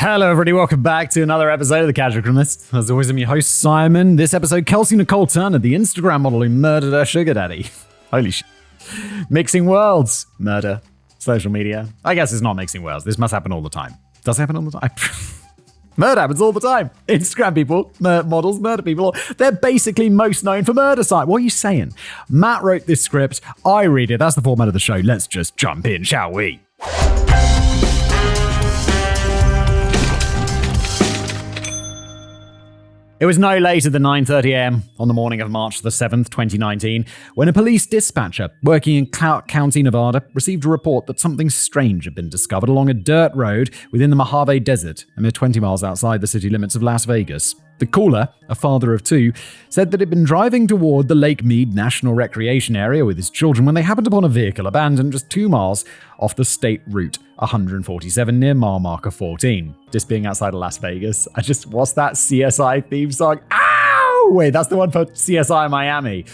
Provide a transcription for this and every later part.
Hello everybody, welcome back to another episode of The Casual Criminalist. As always, I'm your host Simon. This episode, Kelsey Turner, the Instagram model who murdered her sugar daddy. Holy shit. Mixing worlds. Murder. Social media. I guess it's not mixing worlds. This must happen all the time. Does it happen all the time? Murder happens all the time. Instagram people, models, murder people. They're basically most known for murder site. What are you saying? Matt wrote this script. I read it. That's the format of the show. Let's just jump in, shall we? It was no later than 9:30 a.m. on the morning of March the 7th, 2019, when a police dispatcher working in Clark County, Nevada, received a report that something strange had been discovered along a dirt road within the Mojave Desert, a mere 20 miles outside the city limits of Las Vegas. The caller, a father of two, said that he'd been driving toward the Lake Mead National Recreation Area with his children when they happened upon a vehicle abandoned just 2 miles off the state route 147 near mile marker 14. Just being outside of Las Vegas, what's that CSI theme song? Ow! Wait, that's the one for CSI Miami.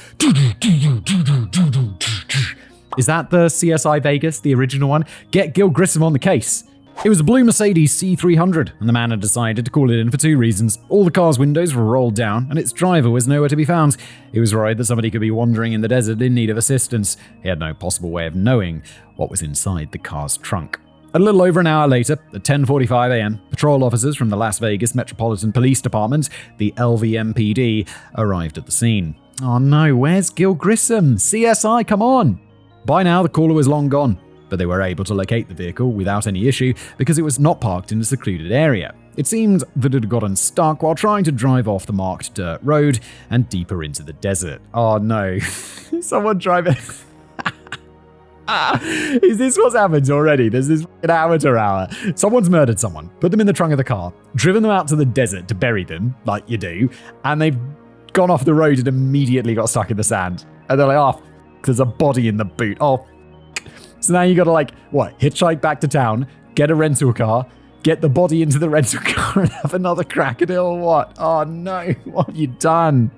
Is that the CSI Vegas, the original one? Get Gil Grissom on the case. It was a blue Mercedes C300, and the man had decided to call it in for 2 reasons. All the car's windows were rolled down, and its driver was nowhere to be found. He was worried that somebody could be wandering in the desert in need of assistance. He had no possible way of knowing what was inside the car's trunk. A little over an hour later, at 10:45 a.m., patrol officers from the Las Vegas Metropolitan Police Department, the LVMPD, arrived at the scene. Oh no, where's Gil Grissom? CSI, come on! By now, the caller was long gone, but they were able to locate the vehicle without any issue because it was not parked in a secluded area. It seemed that it had gotten stuck while trying to drive off the marked dirt road and deeper into the desert. Oh no, someone driving... Is this what's happened already? There's this amateur hour. Someone's murdered someone, put them in the trunk of the car, driven them out to the desert to bury them, like you do, and they've gone off the road and immediately got stuck in the sand. And they're like, oh, there's a body in the boot. Oh, so now you gotta hitchhike back to town, get a rental car, get the body into the rental car and have another crack at it or what? Oh no, what have you done?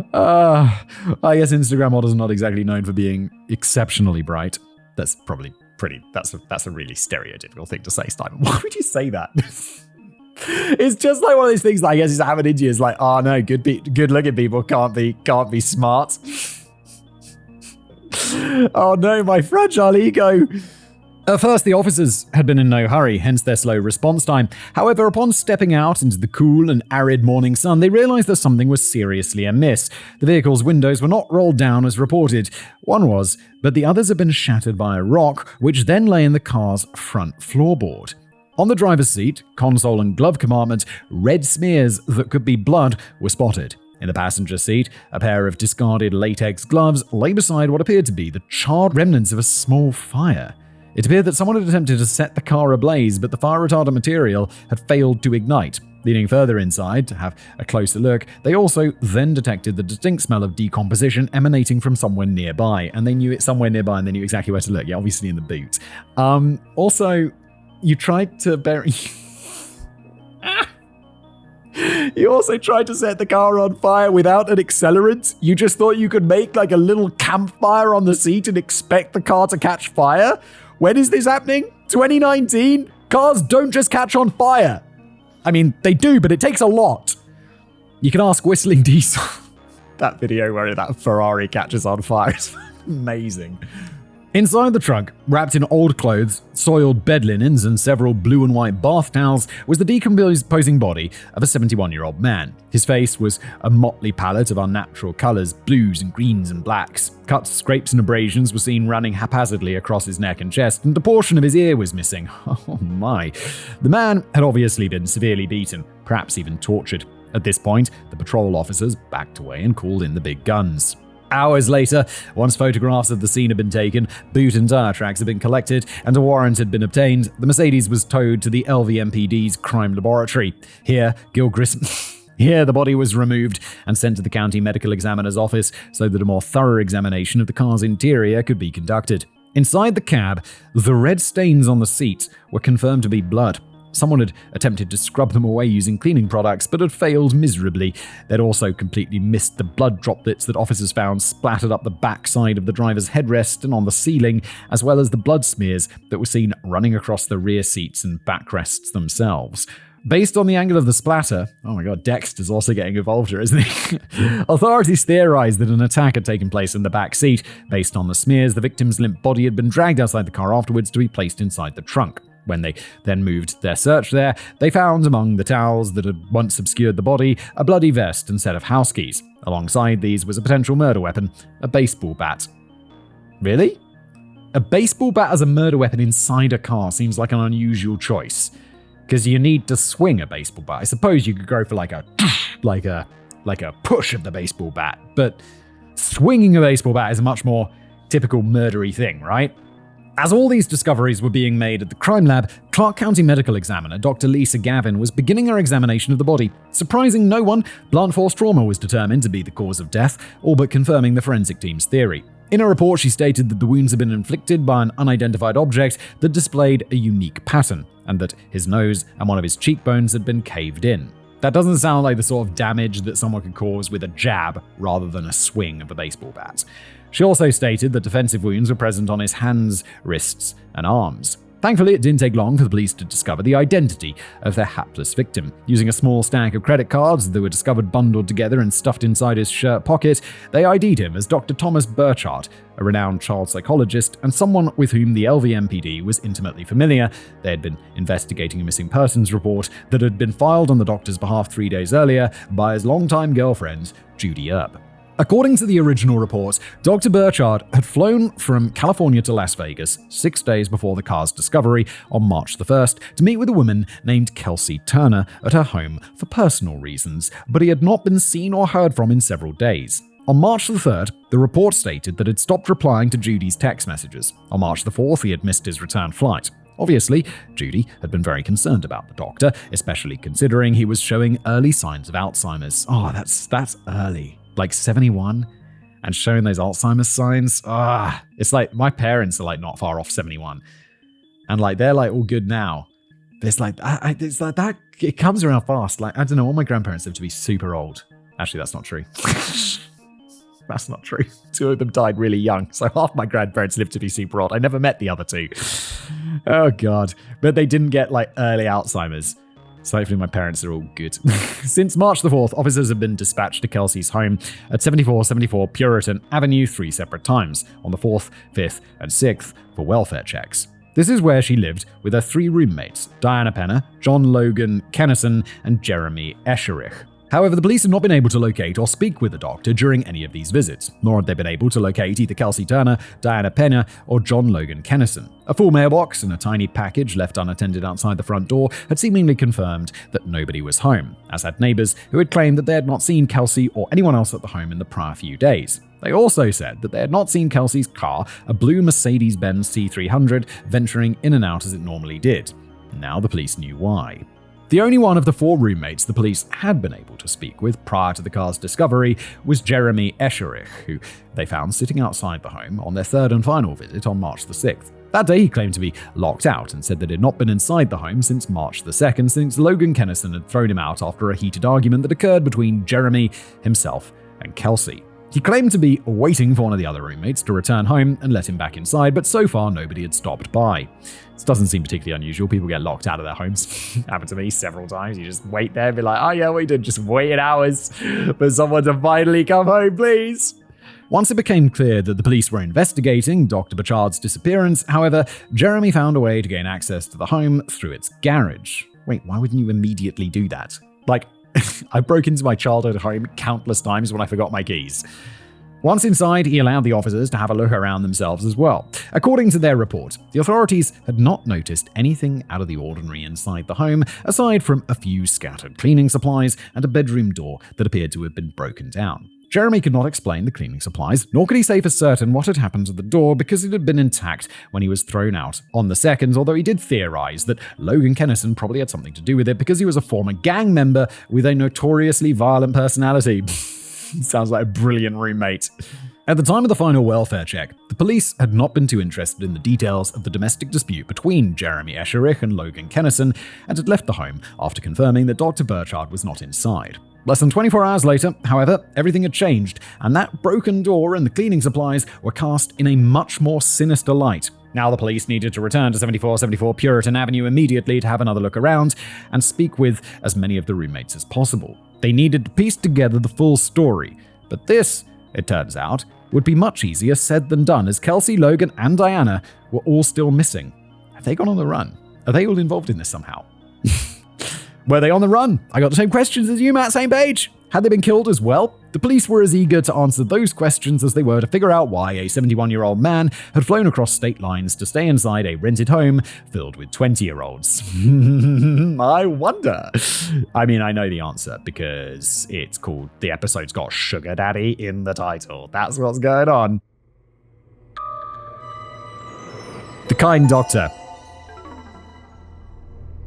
I guess Instagram models are not exactly known for being exceptionally bright. That's probably that's a really stereotypical thing to say, Simon. Why would you say that? It's just like one of those things that I guess is having in you is like, oh no, good looking people can't be smart. Oh no, my fragile ego. At first, the officers had been in no hurry, hence their slow response time. However, upon stepping out into the cool and arid morning sun, they realized that something was seriously amiss. The vehicle's windows were not rolled down as reported. One was, but the others had been shattered by a rock, which then lay in the car's front floorboard. On the driver's seat, console and glove compartment, red smears that could be blood were spotted. In the passenger seat, a pair of discarded latex gloves lay beside what appeared to be the charred remnants of a small fire. It appeared that someone had attempted to set the car ablaze, but the fire-retardant material had failed to ignite. Leaning further inside to have a closer look, they also then detected the distinct smell of decomposition emanating from somewhere nearby, and they knew it somewhere nearby, and they knew exactly where to look. Yeah, obviously in the boot. Also, you tried to bury... You also tried to set the car on fire without an accelerant? You just thought you could make like a little campfire on the seat and expect the car to catch fire? When is this happening? 2019? Cars don't just catch on fire. I mean, they do, but it takes a lot. You can ask Whistling Diesel. That video where that Ferrari catches on fire is amazing. Inside the trunk, wrapped in old clothes, soiled bed linens, and several blue and white bath towels, was the decomposing body of a 71-year-old man. His face was a motley palette of unnatural colors, blues and greens and blacks. Cuts, scrapes, and abrasions were seen running haphazardly across his neck and chest, and a portion of his ear was missing. Oh my. The man had obviously been severely beaten, perhaps even tortured. At this point, the patrol officers backed away and called in the big guns. Hours later, once photographs of the scene had been taken, boot and tire tracks had been collected, and a warrant had been obtained, the Mercedes was towed to the LVMPD's crime laboratory. Here, Gil Grissom... Here, the body was removed and sent to the county medical examiner's office so that a more thorough examination of the car's interior could be conducted. Inside the cab, the red stains on the seats were confirmed to be blood. Someone had attempted to scrub them away using cleaning products, but had failed miserably. They'd also completely missed the blood droplets that officers found splattered up the backside of the driver's headrest and on the ceiling, as well as the blood smears that were seen running across the rear seats and backrests themselves. Based on the angle of the splatter, oh my god, Dexter's also getting involved here, isn't he? Authorities theorized that an attack had taken place in the back seat. Based on the smears, the victim's limp body had been dragged outside the car afterwards to be placed inside the trunk. When they then moved their search there, they found among the towels that had once obscured the body a bloody vest and set of house keys. Alongside these was a potential murder weapon, a baseball bat. Really? A baseball bat as a murder weapon inside a car seems like an unusual choice. Because you need to swing a baseball bat. I suppose you could go for like a push of the baseball bat, but swinging a baseball bat is a much more typical murdery thing, right? As all these discoveries were being made at the crime lab, Clark County medical examiner Dr. Lisa Gavin was beginning her examination of the body. Surprising no one, blunt force trauma was determined to be the cause of death, all but confirming the forensic team's theory. In a report, she stated that the wounds had been inflicted by an unidentified object that displayed a unique pattern, and that his nose and one of his cheekbones had been caved in. That doesn't sound like the sort of damage that someone could cause with a jab rather than a swing of a baseball bat. She also stated that defensive wounds were present on his hands, wrists, and arms. Thankfully, it didn't take long for the police to discover the identity of their hapless victim. Using a small stack of credit cards that were discovered bundled together and stuffed inside his shirt pocket, they ID'd him as Dr. Thomas Burchard, a renowned child psychologist and someone with whom the LVMPD was intimately familiar. They had been investigating a missing persons report that had been filed on the doctor's behalf 3 days earlier by his longtime girlfriend, Judy Earp. According to the original report, Dr. Burchard had flown from California to Las Vegas 6 days before the car's discovery on March the 1st to meet with a woman named Kelsey Turner at her home for personal reasons, but he had not been seen or heard from in several days. On March the 3rd, the report stated that he'd stopped replying to Judy's text messages. On March the 4th, he had missed his return flight. Obviously, Judy had been very concerned about the doctor, especially considering he was showing early signs of Alzheimer's. Oh, that's early. Like 71 and showing those Alzheimer's signs. It's like my parents are like not far off 71 and like they're like all good now. It's like that it comes around fast. Like I don't know, all my grandparents live to be super old. Actually, that's not true. That's not true. 2 of them died really young, so half my grandparents lived to be super old. I never met the other 2. Oh god, but they didn't get like early Alzheimer's. So hopefully my parents are all good. Since March the 4th, officers have been dispatched to Kelsey's home at 7474 Puritan Avenue 3 separate times, on the 4th, 5th, and 6th for welfare checks. This is where she lived with her 3 roommates, Diana Penner, John Logan Kennison, and Jeremy Escherich. However, the police had not been able to locate or speak with the doctor during any of these visits, nor had they been able to locate either Kelsey Turner, Diana Penner, or John Logan Kennison. A full mailbox and a tiny package left unattended outside the front door had seemingly confirmed that nobody was home, as had neighbors who had claimed that they had not seen Kelsey or anyone else at the home in the prior few days. They also said that they had not seen Kelsey's car, a blue Mercedes-Benz C300, venturing in and out as it normally did. Now the police knew why. The only one of the 4 roommates the police had been able to speak with prior to the car's discovery was Jeremy Escherich, who they found sitting outside the home on their 3rd and final visit on March the 6th. That day he claimed to be locked out and said that he had not been inside the home since March the 2nd, since Logan Kennison had thrown him out after a heated argument that occurred between Jeremy, himself, and Kelsey. He claimed to be waiting for one of the other roommates to return home and let him back inside, but so far nobody had stopped by. This doesn't seem particularly unusual. People get locked out of their homes. Happened to me several times. You just wait there and be like, oh yeah, we did just wait hours for someone to finally come home, please. Once it became clear that the police were investigating Dr. Burchard's disappearance, however, Jeremy found a way to gain access to the home through its garage. Wait, why wouldn't you immediately do that? Like, I broke into my childhood home countless times when I forgot my keys. Once inside, he allowed the officers to have a look around themselves as well. According to their report, the authorities had not noticed anything out of the ordinary inside the home, aside from a few scattered cleaning supplies and a bedroom door that appeared to have been broken down. Jeremy could not explain the cleaning supplies, nor could he say for certain what had happened to the door because it had been intact when he was thrown out on the 2nd, although he did theorize that Logan Kennison probably had something to do with it because he was a former gang member with a notoriously violent personality. Sounds like a brilliant roommate. At the time of the final welfare check, the police had not been too interested in the details of the domestic dispute between Jeremy Escherich and Logan Kennison and had left the home after confirming that Dr. Burchard was not inside. Less than 24 hours later, however, everything had changed, and that broken door and the cleaning supplies were cast in a much more sinister light. Now the police needed to return to 7474 Puritan Avenue immediately to have another look around and speak with as many of the roommates as possible. They needed to piece together the full story, but this, it turns out, would be much easier said than done, as Kelsey, Logan, and Diana were all still missing. Have they gone on the run? Are they all involved in this somehow? Were they on the run? I got the same questions as you, Matt, same page. Had they been killed as well? The police were as eager to answer those questions as they were to figure out why a 71-year-old man had flown across state lines to stay inside a rented home filled with 20-year-olds. I wonder. I mean, I know the answer because it's called, the episode's got Sugar Daddy in the title. That's what's going on. The Kind Doctor.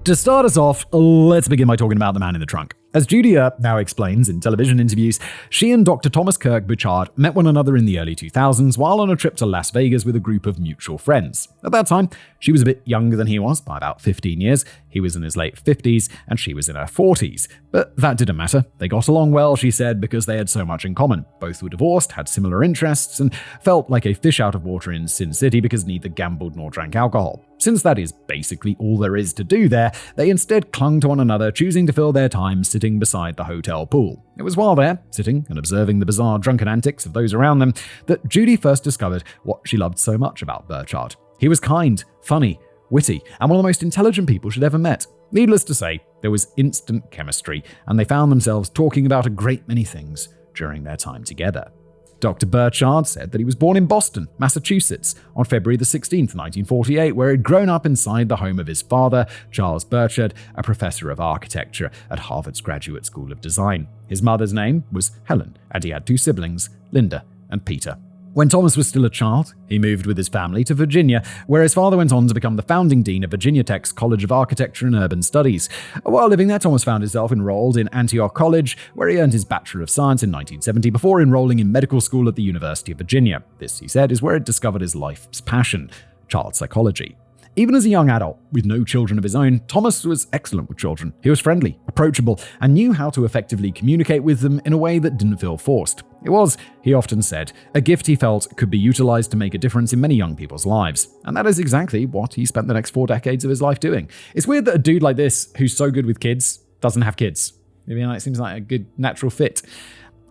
To start us off, let's begin by talking about the man in the trunk. As Judy Earp now explains in television interviews, she and Dr. Thomas Kirk Burchard met one another in the early 2000s while on a trip to Las Vegas with a group of mutual friends. At that time, she was a bit younger than he was, by about 15 years. He was in his late 50s, and she was in her 40s. But that didn't matter. They got along well, she said, because they had so much in common. Both were divorced, had similar interests, and felt like a fish out of water in Sin City because neither gambled nor drank alcohol. Since that is basically all there is to do there, they instead clung to one another, choosing to fill their time sitting beside the hotel pool. It was while there, sitting and observing the bizarre drunken antics of those around them, that Judy first discovered what she loved so much about Burchard. He was kind, funny, witty, and one of the most intelligent people she'd ever met. Needless to say, there was instant chemistry, and they found themselves talking about a great many things during their time together. Dr. Burchard said that he was born in Boston, Massachusetts, on February 16, 1948, where he'd grown up inside the home of his father, Charles Burchard, a professor of architecture at Harvard's Graduate School of Design. His mother's name was Helen, and he had two siblings, Linda and Peter. When Thomas was still a child, he moved with his family to Virginia, where his father went on to become the founding dean of Virginia Tech's College of Architecture and Urban Studies. While living there, Thomas found himself enrolled in Antioch College, where he earned his Bachelor of Science in 1970 before enrolling in medical school at the University of Virginia. This, he said, is where he discovered his life's passion, child psychology. Even as a young adult, with no children of his own, Thomas was excellent with children. He was friendly, approachable, and knew how to effectively communicate with them in a way that didn't feel forced. It was, he often said, a gift he felt could be utilized to make a difference in many young people's lives. And that is exactly what he spent the next 4 decades of his life doing. It's weird that a dude like this, who's so good with kids, doesn't have kids. I mean, it seems like a good natural fit.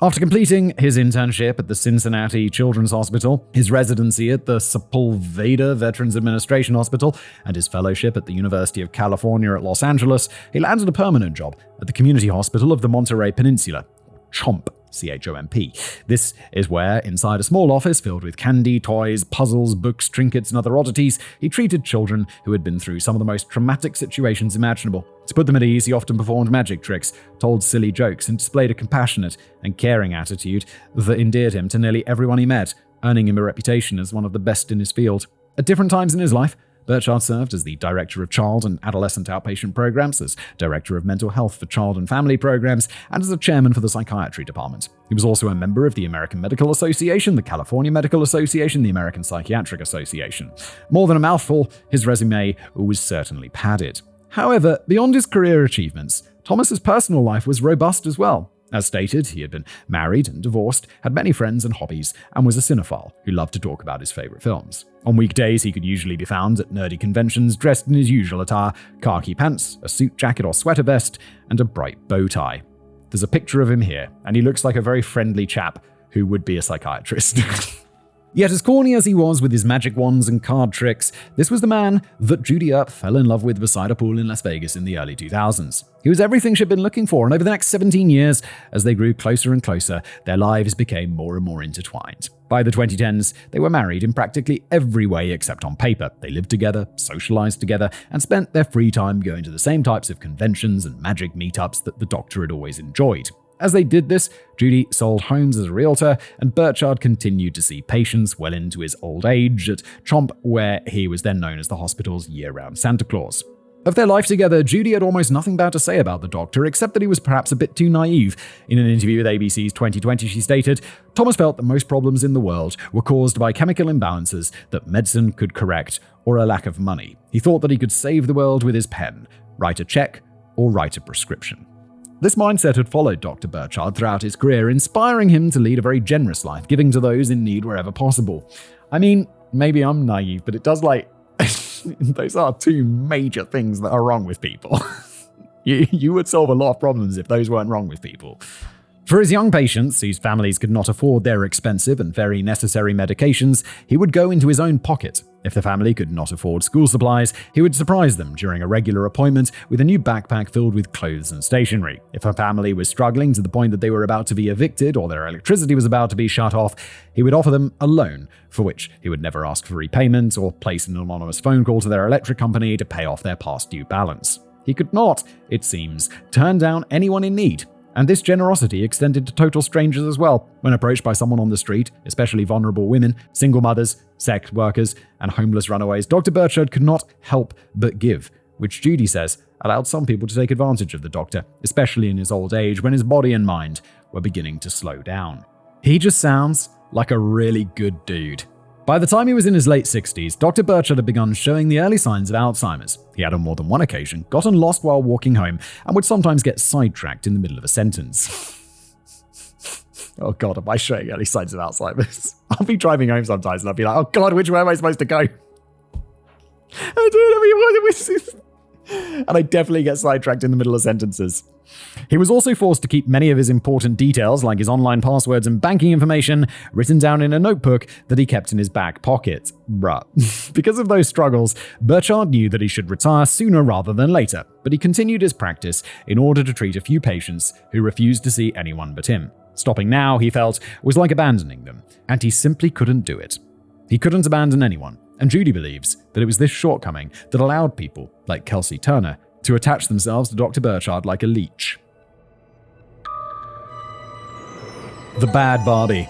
After completing his internship at the Cincinnati Children's Hospital, his residency at the Sepulveda Veterans Administration Hospital, and his fellowship at the University of California at Los Angeles, he landed a permanent job at the Community Hospital of the Monterey Peninsula, CHOMP. C-H-O-M-P. This is where, inside a small office filled with candy, toys, puzzles, books, trinkets, and other oddities, he treated children who had been through some of the most traumatic situations imaginable. To put them at ease, he often performed magic tricks, told silly jokes, and displayed a compassionate and caring attitude that endeared him to nearly everyone he met, earning him a reputation as one of the best in his field. At different times in his life, Burchard served as the Director of Child and Adolescent Outpatient Programs, as Director of Mental Health for Child and Family Programs, and as a Chairman for the Psychiatry Department. He was also a member of the American Medical Association, the California Medical Association, the American Psychiatric Association. More than a mouthful, his resume was certainly padded. However, beyond his career achievements, Thomas's personal life was robust as well. As stated, he had been married and divorced, had many friends and hobbies, and was a cinephile who loved to talk about his favorite films. On weekdays, he could usually be found at nerdy conventions dressed in his usual attire, khaki pants, a suit jacket or sweater vest, and a bright bow tie. There's a picture of him here, and he looks like a very friendly chap who would be a psychiatrist. Yet as corny as he was with his magic wands and card tricks, this was the man that Judy Earp fell in love with beside a pool in Las Vegas in the early 2000s. He was everything she'd been looking for, and over the next 17 years, as they grew closer and closer, their lives became more and more intertwined. By the 2010s, they were married in practically every way except on paper. They lived together, socialized together, and spent their free time going to the same types of conventions and magic meetups that the Doctor had always enjoyed. As they did this, Judy sold homes as a realtor, and Burchard continued to see patients well into his old age at CHOMP, where he was then known as the hospital's year-round Santa Claus. Of their life together, Judy had almost nothing bad to say about the doctor, except that he was perhaps a bit too naive. In an interview with ABC's 2020, she stated, "Thomas felt that most problems in the world were caused by chemical imbalances that medicine could correct, or a lack of money. He thought that he could save the world with his pen, write a check, or write a prescription." This mindset had followed Dr. Burchard throughout his career, inspiring him to lead a very generous life, giving to those in need wherever possible. I mean, maybe I'm naive, but it does those are two major things that are wrong with people. You would solve a lot of problems if those weren't wrong with people. For his young patients, whose families could not afford their expensive and very necessary medications, he would go into his own pocket. If the family could not afford school supplies, he would surprise them during a regular appointment with a new backpack filled with clothes and stationery. If a family was struggling to the point that they were about to be evicted or their electricity was about to be shut off, he would offer them a loan, for which he would never ask for repayment or place an anonymous phone call to their electric company to pay off their past due balance. He could not, it seems, turn down anyone in need. And this generosity extended to total strangers as well. When approached by someone on the street, especially vulnerable women, single mothers, sex workers, and homeless runaways, Dr. Burchard could not help but give, which Judy says allowed some people to take advantage of the doctor, especially in his old age when his body and mind were beginning to slow down. He just sounds like a really good dude. By the time he was in his late 60s, Dr. Burchard had begun showing the early signs of Alzheimer's. He had on more than one occasion gotten lost while walking home and would sometimes get sidetracked in the middle of a sentence. Oh God, am I showing early signs of Alzheimer's? I'll be driving home sometimes and I'll be like, oh God, which way am I supposed to go? And I definitely get sidetracked in the middle of sentences. He was also forced to keep many of his important details, like his online passwords and banking information, written down in a notebook that he kept in his back pocket. Bruh. Because of those struggles, Burchard knew that he should retire sooner rather than later, but he continued his practice in order to treat a few patients who refused to see anyone but him. Stopping now, he felt, was like abandoning them, and he simply couldn't do it. He couldn't abandon anyone, and Judy believes that it was this shortcoming that allowed people, like Kelsey Turner, to attach themselves to Dr. Burchard like a leech. The Bad Barbie.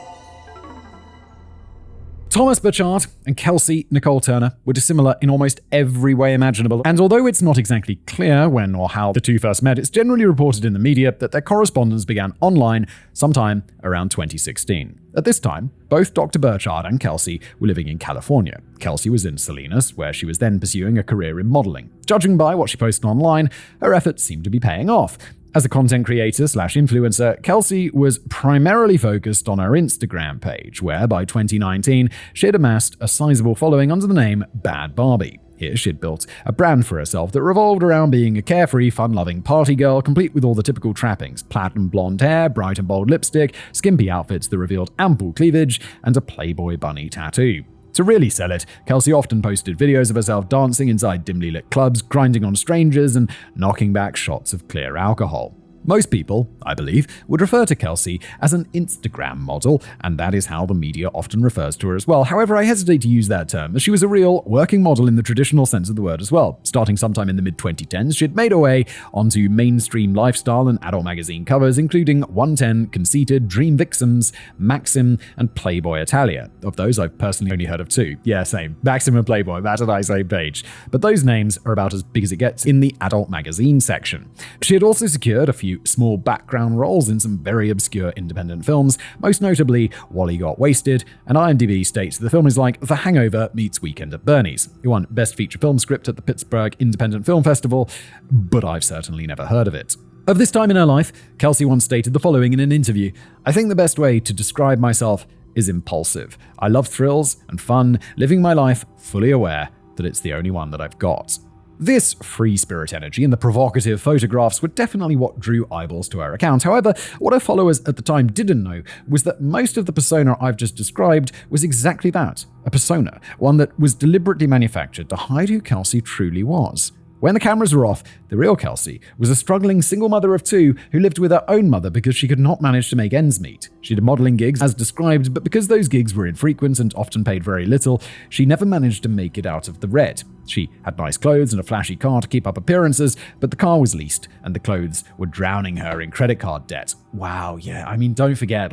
Thomas Burchard and Kelsey Nicole Turner were dissimilar in almost every way imaginable, and although it's not exactly clear when or how the two first met, it's generally reported in the media that their correspondence began online sometime around 2016. At this time, both Dr. Burchard and Kelsey were living in California. Kelsey was in Salinas, where she was then pursuing a career in modeling. Judging by what she posted online, her efforts seemed to be paying off. As a content creator/influencer, Kelsey was primarily focused on her Instagram page, where by 2019, she had amassed a sizable following under the name Bad Barbie. Here, she'd built a brand for herself that revolved around being a carefree, fun-loving party girl, complete with all the typical trappings: platinum blonde hair, bright and bold lipstick, skimpy outfits that revealed ample cleavage, and a Playboy bunny tattoo. To really sell it, Kelsey often posted videos of herself dancing inside dimly lit clubs, grinding on strangers, and knocking back shots of clear alcohol. Most people, I believe, would refer to Kelsey as an Instagram model, and that is how the media often refers to her as well. However, I hesitate to use that term, as she was a real working model in the traditional sense of the word as well. Starting sometime in the mid-2010s, she had made her way onto mainstream lifestyle and adult magazine covers, including 110, Conceited, Dream Vixens, Maxim, and Playboy Italia. Of those, I've personally only heard of two. Yeah, same. Maxim and Playboy, Matt and I same page. But those names are about as big as it gets in the adult magazine section. She had also secured a few small background roles in some very obscure independent films, most notably Wally Got Wasted, and IMDb states the film is like The Hangover meets Weekend at Bernie's. It won Best Feature Film Script at the Pittsburgh Independent Film Festival, but I've certainly never heard of it. Of this time in her life, Kelsey once stated the following in an interview: "I think the best way to describe myself is impulsive. I love thrills and fun, living my life fully aware that it's the only one that I've got." This free spirit energy and the provocative photographs were definitely what drew eyeballs to her account. However, what her followers at the time didn't know was that most of the persona I've just described was exactly that, a persona, one that was deliberately manufactured to hide who Kelsey truly was. When the cameras were off, the real Kelsey was a struggling single mother of two who lived with her own mother because she could not manage to make ends meet. She did modeling gigs as described, but because those gigs were infrequent and often paid very little, she never managed to make it out of the red. She had nice clothes and a flashy car to keep up appearances, but the car was leased and the clothes were drowning her in credit card debt. Wow, yeah, I mean, don't forget,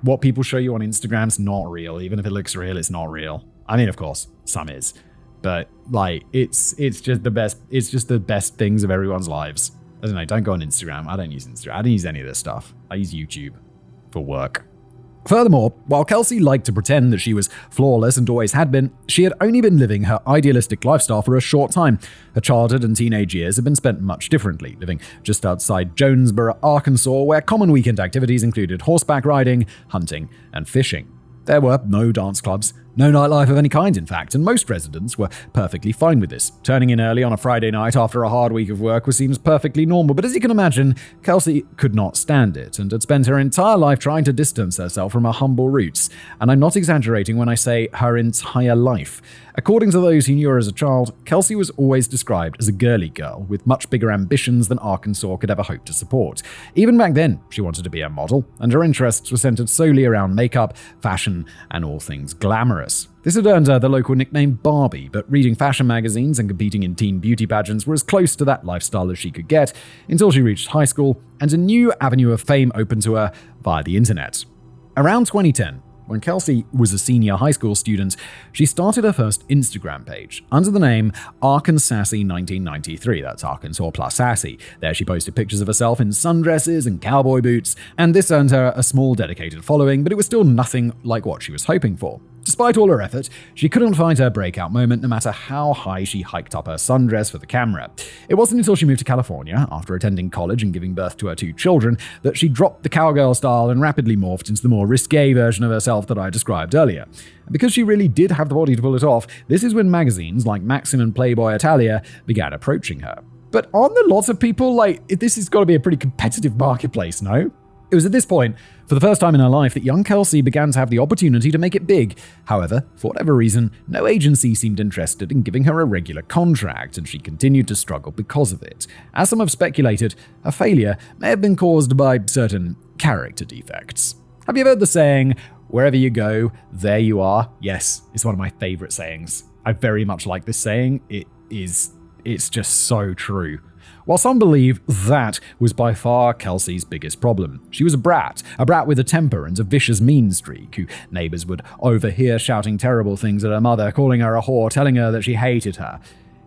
what people show you on Instagram's not real. Even if it looks real, it's not real. I mean, of course, some is. But like, it's just the best. It's just the best things of everyone's lives. I don't know. Don't go on Instagram. I don't use Instagram. I don't use any of this stuff. I use YouTube for work. Furthermore, while Kelsey liked to pretend that she was flawless and always had been, she had only been living her idealistic lifestyle for a short time. Her childhood and teenage years had been spent much differently, living just outside Jonesboro, Arkansas, where common weekend activities included horseback riding, hunting, and fishing. There were no dance clubs, no nightlife of any kind, in fact, and most residents were perfectly fine with this. Turning in early on a Friday night after a hard week of work seems perfectly normal, but as you can imagine, Kelsey could not stand it and had spent her entire life trying to distance herself from her humble roots. And I'm not exaggerating when I say her entire life. According to those who knew her as a child, Kelsey was always described as a girly girl with much bigger ambitions than Arkansas could ever hope to support. Even back then, she wanted to be a model, and her interests were centered solely around makeup, fashion, and all things glamorous. This had earned her the local nickname Barbie, but reading fashion magazines and competing in teen beauty pageants were as close to that lifestyle as she could get until she reached high school and a new avenue of fame opened to her via the internet. Around 2010, when Kelsey was a senior high school student, she started her first Instagram page under the name Arkansasy1993. That's Arkansas plus Sassy. There she posted pictures of herself in sundresses and cowboy boots, and this earned her a small dedicated following, but it was still nothing like what she was hoping for. Despite all her effort, she couldn't find her breakout moment no matter how high she hiked up her sundress for the camera. It wasn't until she moved to California, after attending college and giving birth to her 2 children, that she dropped the cowgirl style and rapidly morphed into the more risque version of herself that I described earlier. And because she really did have the body to pull it off, this is when magazines like Maxim and Playboy Italia began approaching her. But aren't there lots of people this has got to be a pretty competitive marketplace, no? It was at this point, for the first time in her life, that young Kelsey began to have the opportunity to make it big. However, for whatever reason, no agency seemed interested in giving her a regular contract, and she continued to struggle because of it. As some have speculated, her failure may have been caused by certain character defects. Have you heard the saying, "Wherever you go, there you are"? Yes, it's one of my favorite sayings. I very much like this saying. It's just so true. While some believe that was by far Kelsey's biggest problem. She was a brat with a temper and a vicious mean streak, who neighbors would overhear shouting terrible things at her mother, calling her a whore, telling her that she hated her.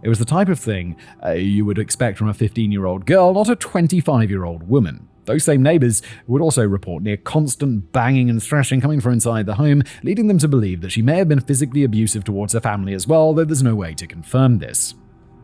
It was the type of thing you would expect from a 15-year-old girl, not a 25-year-old woman. Those same neighbors would also report near constant banging and thrashing coming from inside the home, leading them to believe that she may have been physically abusive towards her family as well, though there's no way to confirm this.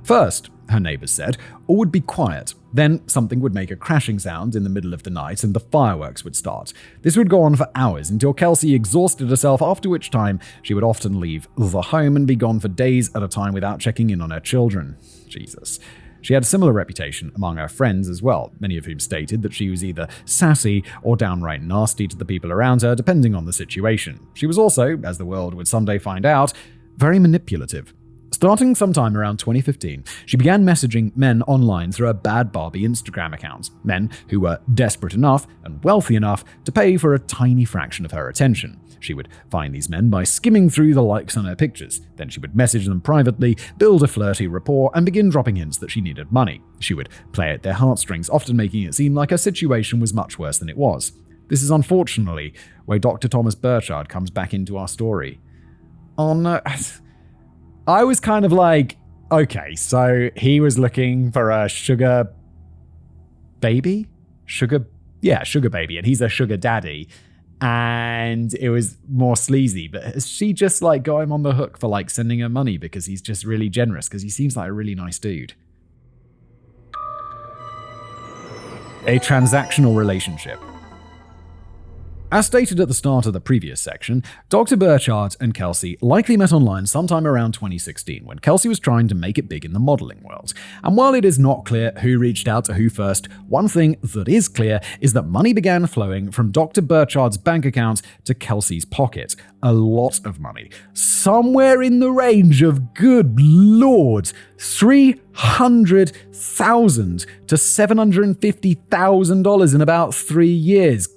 First, her neighbors said, all would be quiet. Then something would make a crashing sound in the middle of the night and the fireworks would start. This would go on for hours until Kelsey exhausted herself, after which time she would often leave the home and be gone for days at a time without checking in on her children. Jesus. She had a similar reputation among her friends as well, many of whom stated that she was either sassy or downright nasty to the people around her, depending on the situation. She was also, as the world would someday find out, very manipulative. Starting sometime around 2015, she began messaging men online through her Bad Barbie Instagram accounts, men who were desperate enough and wealthy enough to pay for a tiny fraction of her attention. She would find these men by skimming through the likes on her pictures. Then she would message them privately, build a flirty rapport, and begin dropping hints that she needed money. She would play at their heartstrings, often making it seem like her situation was much worse than it was. This is unfortunately where Dr. Thomas Burchard comes back into our story. Oh no... I was kind of like, okay, so he was looking for a sugar baby? Sugar baby, and he's a sugar daddy. And it was more sleazy, but has she just got him on the hook for sending her money because he's just really generous, because he seems like a really nice dude. A transactional relationship. As stated at the start of the previous section, Dr. Burchard and Kelsey likely met online sometime around 2016 when Kelsey was trying to make it big in the modeling world. And while it is not clear who reached out to who first, one thing that is clear is that money began flowing from Dr. Burchard's bank account to Kelsey's pocket. A lot of money. Somewhere in the range of, good lord, $300,000 to $750,000 in about 3 years.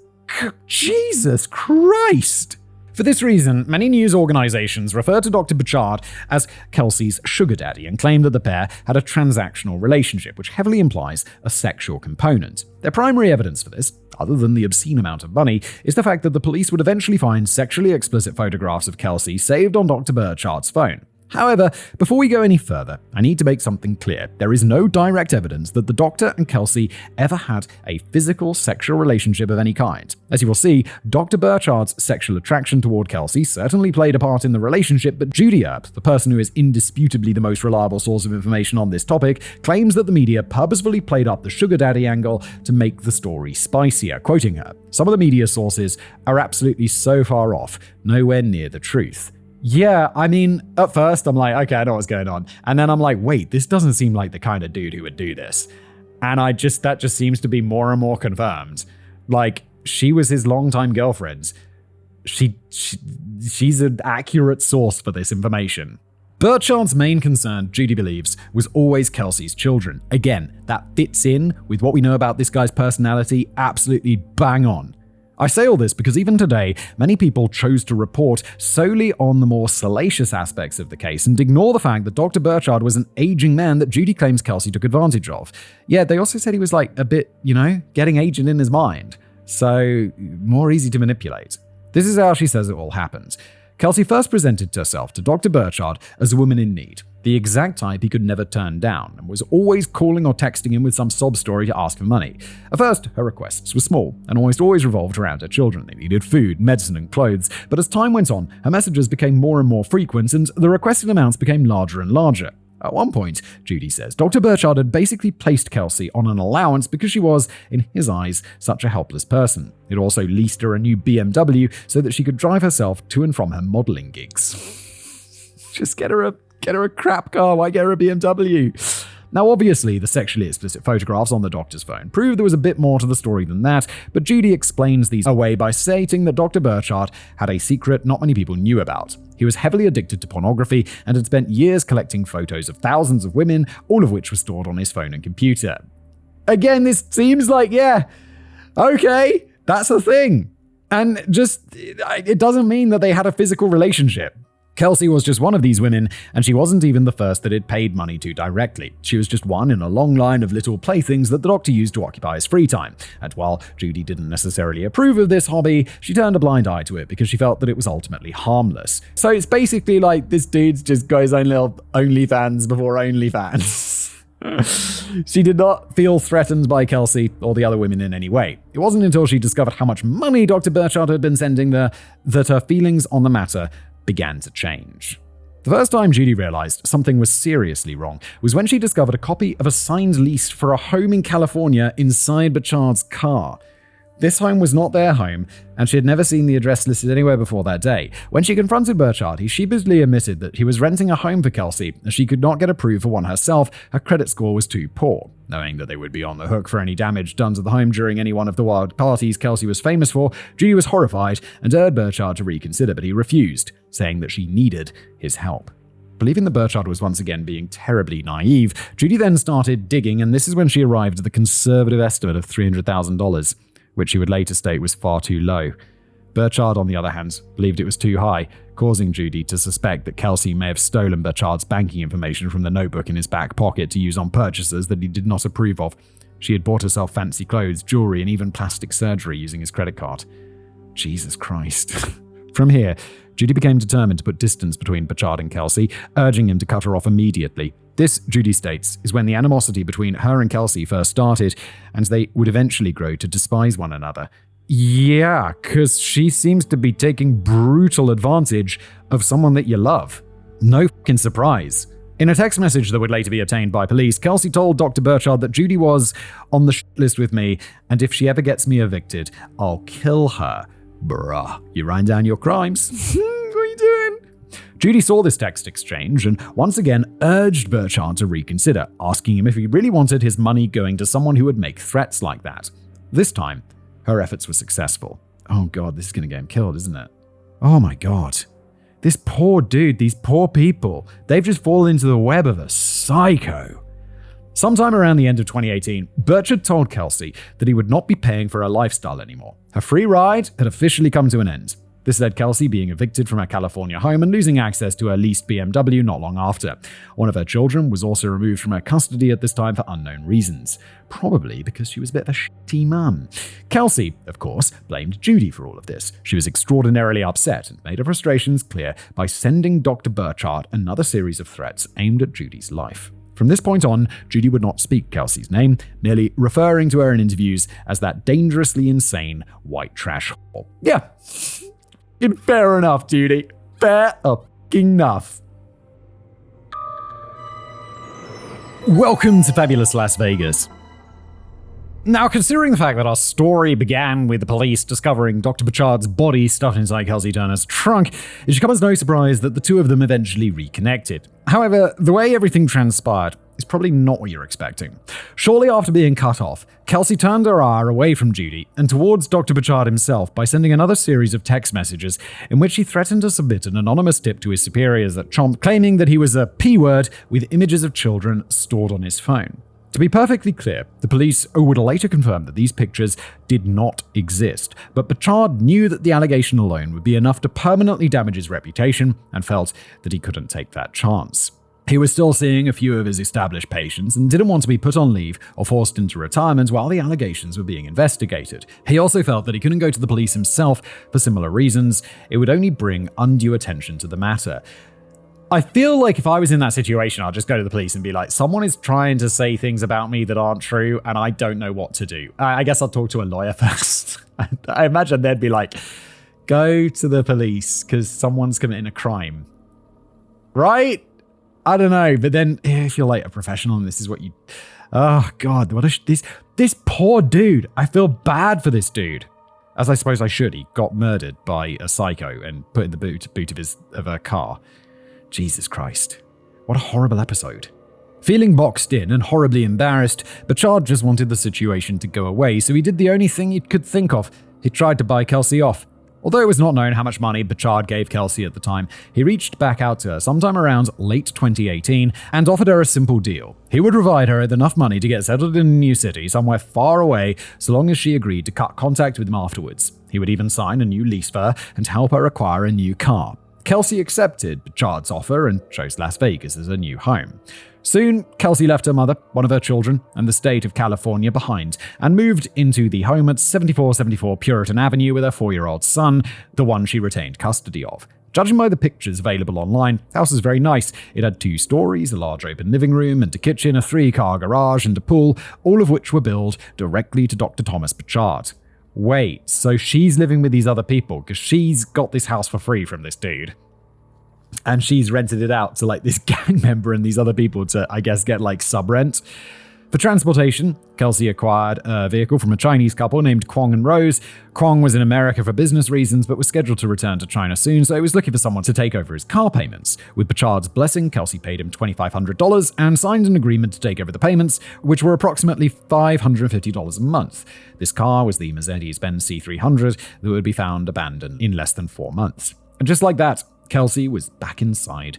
Jesus Christ! For this reason, many news organizations refer to Dr. Burchard as Kelsey's sugar daddy and claim that the pair had a transactional relationship, which heavily implies a sexual component. Their primary evidence for this, other than the obscene amount of money, is the fact that the police would eventually find sexually explicit photographs of Kelsey saved on Dr. Burchard's phone. However, before we go any further, I need to make something clear. There is no direct evidence that the doctor and Kelsey ever had a physical sexual relationship of any kind. As you will see, Dr. Burchard's sexual attraction toward Kelsey certainly played a part in the relationship, but Judy Earp, the person who is indisputably the most reliable source of information on this topic, claims that the media purposefully played up the sugar daddy angle to make the story spicier. Quoting her, "Some of the media sources are absolutely so far off, nowhere near the truth." Yeah, I mean, at first I'm like, okay, I know what's going on. And then I'm like, wait, this doesn't seem like the kind of dude who would do this. And that just seems to be more and more confirmed. Like, she was his longtime girlfriend. She's an accurate source for this information. Burchard's main concern, Judy believes, was always Kelsey's children. Again, that fits in with what we know about this guy's personality, absolutely bang on. I say all this because even today, many people chose to report solely on the more salacious aspects of the case and ignore the fact that Dr. Burchard was an aging man that Judy claims Kelsey took advantage of. Yeah, they also said he was like a bit, getting aged in his mind. So, more easy to manipulate. This is how she says it all happened. Kelsey first presented herself to Dr. Burchard as a woman in need, the exact type he could never turn down, and was always calling or texting him with some sob story to ask for money. At first, her requests were small, and almost always revolved around her children. They needed food, medicine, and clothes, but as time went on, her messages became more and more frequent, and the requested amounts became larger and larger. At one point, Judy says, Dr. Burchard had basically placed Kelsey on an allowance because she was, in his eyes, such a helpless person. It also leased her a new BMW so that she could drive herself to and from her modeling gigs. Just get her a crap car, why get her a BMW? Now, obviously, the sexually explicit photographs on the doctor's phone prove there was a bit more to the story than that, but Judy explains these away by stating that Dr. Burchard had a secret not many people knew about. He was heavily addicted to pornography and had spent years collecting photos of thousands of women, all of which were stored on his phone and computer. Again, this seems like, yeah, okay, that's a thing. And it doesn't mean that they had a physical relationship. Kelsey was just one of these women, and she wasn't even the first that it paid money to directly. She was just one in a long line of little playthings that the doctor used to occupy his free time. And while Judy didn't necessarily approve of this hobby, she turned a blind eye to it because she felt that it was ultimately harmless. So it's basically like this dude's just got his own little OnlyFans before OnlyFans. She did not feel threatened by Kelsey or the other women in any way. It wasn't until she discovered how much money Dr. Burchard had been sending her that her feelings on the matter began to change. The first time Judy realized something was seriously wrong was when she discovered a copy of a signed lease for a home in California inside Burchard's car. This home was not their home, and she had never seen the address listed anywhere before that day. When she confronted Burchard, he sheepishly admitted that he was renting a home for Kelsey, as she could not get approved for one herself. Her credit score was too poor. Knowing that they would be on the hook for any damage done to the home during any one of the wild parties Kelsey was famous for, Judy was horrified and urged Burchard to reconsider, but he refused, saying that she needed his help. Believing that Burchard was once again being terribly naive, Judy then started digging, and this is when she arrived at the conservative estimate of $300,000. Which she would later state was far too low. Burchard, on the other hand, believed it was too high, causing Judy to suspect that Kelsey may have stolen Burchard's banking information from the notebook in his back pocket to use on purchases that he did not approve of. She had bought herself fancy clothes, jewelry, and even plastic surgery using his credit card. Jesus Christ. From here, Judy became determined to put distance between Burchard and Kelsey, urging him to cut her off immediately. This, Judy states, is when the animosity between her and Kelsey first started, and they would eventually grow to despise one another. Yeah, because she seems to be taking brutal advantage of someone that you love. No fucking surprise. In a text message that would later be obtained by police, Kelsey told Dr. Burchard that Judy was on the shit list with me, and if she ever gets me evicted, I'll kill her. Bruh, you write down your crimes. What are you doing? Judy saw this text exchange and once again urged Burchard to reconsider, asking him if he really wanted his money going to someone who would make threats like that. This time, her efforts were successful. Oh god, this is going to get him killed, isn't it? Oh my god. This poor dude, these poor people, they've just fallen into the web of a psycho. Sometime around the end of 2018, Burchard told Kelsey that he would not be paying for her lifestyle anymore. Her free ride had officially come to an end. This led Kelsey being evicted from her California home and losing access to her leased BMW not long after. One of her children was also removed from her custody at this time for unknown reasons. Probably because she was a bit of a shitty mum. Kelsey, of course, blamed Judy for all of this. She was extraordinarily upset and made her frustrations clear by sending Dr. Burchard another series of threats aimed at Judy's life. From this point on, Judy would not speak Kelsey's name, merely referring to her in interviews as that dangerously insane white trash whore. Yeah, fair enough, Judy. Fair enough. Welcome to Fabulous Las Vegas. Now, considering the fact that our story began with the police discovering Dr. Burchard's body stuffed inside Kelsey Turner's trunk, it should come as no surprise that the two of them eventually reconnected. However, the way everything transpired is probably not what you're expecting. Shortly after being cut off, Kelsey turned her eye away from Judy and towards Dr. Burchard himself by sending another series of text messages in which he threatened to submit an anonymous tip to his superiors at Chomp, claiming that he was a P-word with images of children stored on his phone. To be perfectly clear, the police would later confirm that these pictures did not exist, but Burchard knew that the allegation alone would be enough to permanently damage his reputation and felt that he couldn't take that chance. He was still seeing a few of his established patients and didn't want to be put on leave or forced into retirement while the allegations were being investigated. He also felt that he couldn't go to the police himself for similar reasons. It would only bring undue attention to the matter. I feel like if I was in that situation, I'd just go to the police and be like, someone is trying to say things about me that aren't true, and I don't know what to do. I guess I'll talk to a lawyer first. I imagine they'd be like, go to the police because someone's committing a crime. Right? I don't know. But then if you're like a professional and this is what you... Oh, God. This poor dude. I feel bad for this dude. As I suppose I should. He got murdered by a psycho and put in the boot of her car. Jesus Christ. What a horrible episode. Feeling boxed in and horribly embarrassed, Burchard just wanted the situation to go away, so he did the only thing he could think of. He tried to buy Kelsey off. Although it was not known how much money Burchard gave Kelsey at the time, he reached back out to her sometime around late 2018 and offered her a simple deal. He would provide her with enough money to get settled in a new city somewhere far away, so long as she agreed to cut contact with him afterwards. He would even sign a new lease for her and help her acquire a new car. Kelsey accepted Burchard's offer and chose Las Vegas as her new home. Soon, Kelsey left her mother, one of her children, and the state of California behind and moved into the home at 7474 Puritan Avenue with her 4-year-old son, the one she retained custody of. Judging by the pictures available online, the house was very nice. It had 2 stories, a large open living room and a kitchen, a 3-car garage and a pool, all of which were billed directly to Dr. Thomas Burchard. Wait, so she's living with these other people because she's got this house for free from this dude. And she's rented it out to like this gang member and these other people to, I guess, get like sub-rent. For transportation, Kelsey acquired a vehicle from a Chinese couple named Kwong and Rose. Kwong was in America for business reasons, but was scheduled to return to China soon, so he was looking for someone to take over his car payments. With Burchard's blessing, Kelsey paid him $2,500 and signed an agreement to take over the payments, which were approximately $550 a month. This car was the Mercedes-Benz C300 that would be found abandoned in less than 4 months. And just like that, Kelsey was back inside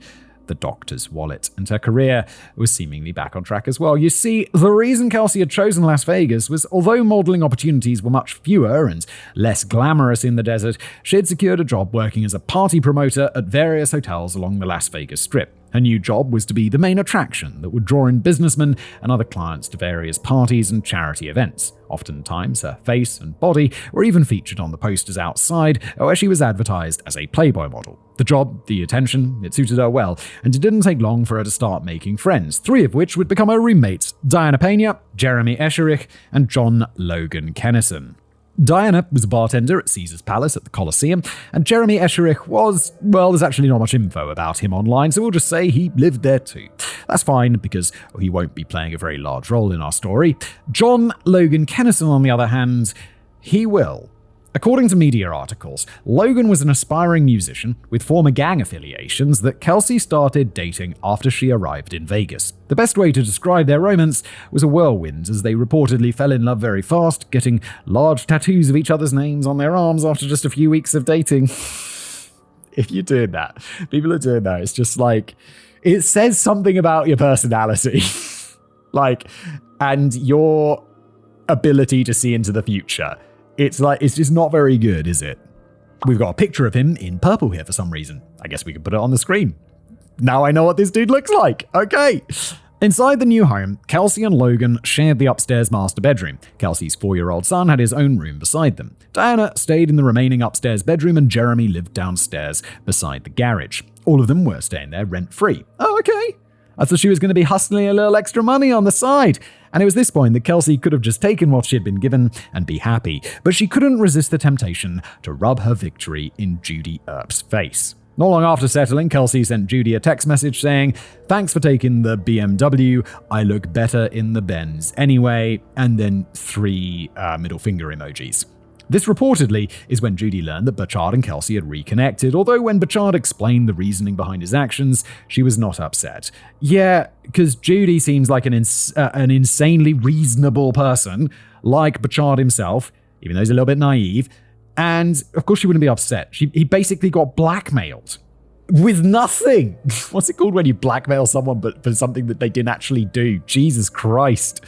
the doctor's wallet, and her career was seemingly back on track as well. You see, the reason Kelsey had chosen Las Vegas was, although modeling opportunities were much fewer and less glamorous in the desert, she had secured a job working as a party promoter at various hotels along the Las Vegas Strip. Her new job was to be the main attraction that would draw in businessmen and other clients to various parties and charity events. Oftentimes, her face and body were even featured on the posters outside, where she was advertised as a Playboy model. The job, the attention, it suited her well, and it didn't take long for her to start making friends, 3 of which would become her roommates: Diana Pena, Jeremy Escherich, and John Logan Kennison. Diana was a bartender at Caesar's Palace at the Colosseum, and Jeremy Escherich was, well, there's actually not much info about him online, so we'll just say he lived there too. That's fine, because he won't be playing a very large role in our story. John Logan Kennison, on the other hand, he will. According to media articles, Logan was an aspiring musician with former gang affiliations that Kelsey started dating after she arrived in Vegas. The best way to describe their romance was a whirlwind, as they reportedly fell in love very fast, getting large tattoos of each other's names on their arms after just a few weeks of dating. If you're doing that, people are doing that, it's just like, it says something about your personality. And your ability to see into the future. It's just not very good, is it? We've got a picture of him in purple here for some reason. I guess we could put it on the screen. Now I know what this dude looks like. Okay. Inside the new home, Kelsey and Logan shared the upstairs master bedroom. Kelsey's 4-year-old son had his own room beside them. Diana stayed in the remaining upstairs bedroom and Jeremy lived downstairs beside the garage. All of them were staying there rent-free. Oh, okay. I thought she was going to be hustling a little extra money on the side. And it was this point that Kelsey could have just taken what she had been given and be happy. But she couldn't resist the temptation to rub her victory in Judy Earp's face. Not long after settling, Kelsey sent Judy a text message saying, "Thanks for taking the BMW. I look better in the Benz anyway," and then 3 middle finger emojis. This reportedly is when Judy learned that Burchard and Kelsey had reconnected, although when Burchard explained the reasoning behind his actions, she was not upset. Yeah, because Judy seems like an insanely reasonable person, like Burchard himself, even though he's a little bit naive. And of course she wouldn't be upset. He basically got blackmailed with nothing. What's it called when you blackmail someone but for something that they didn't actually do? Jesus Christ.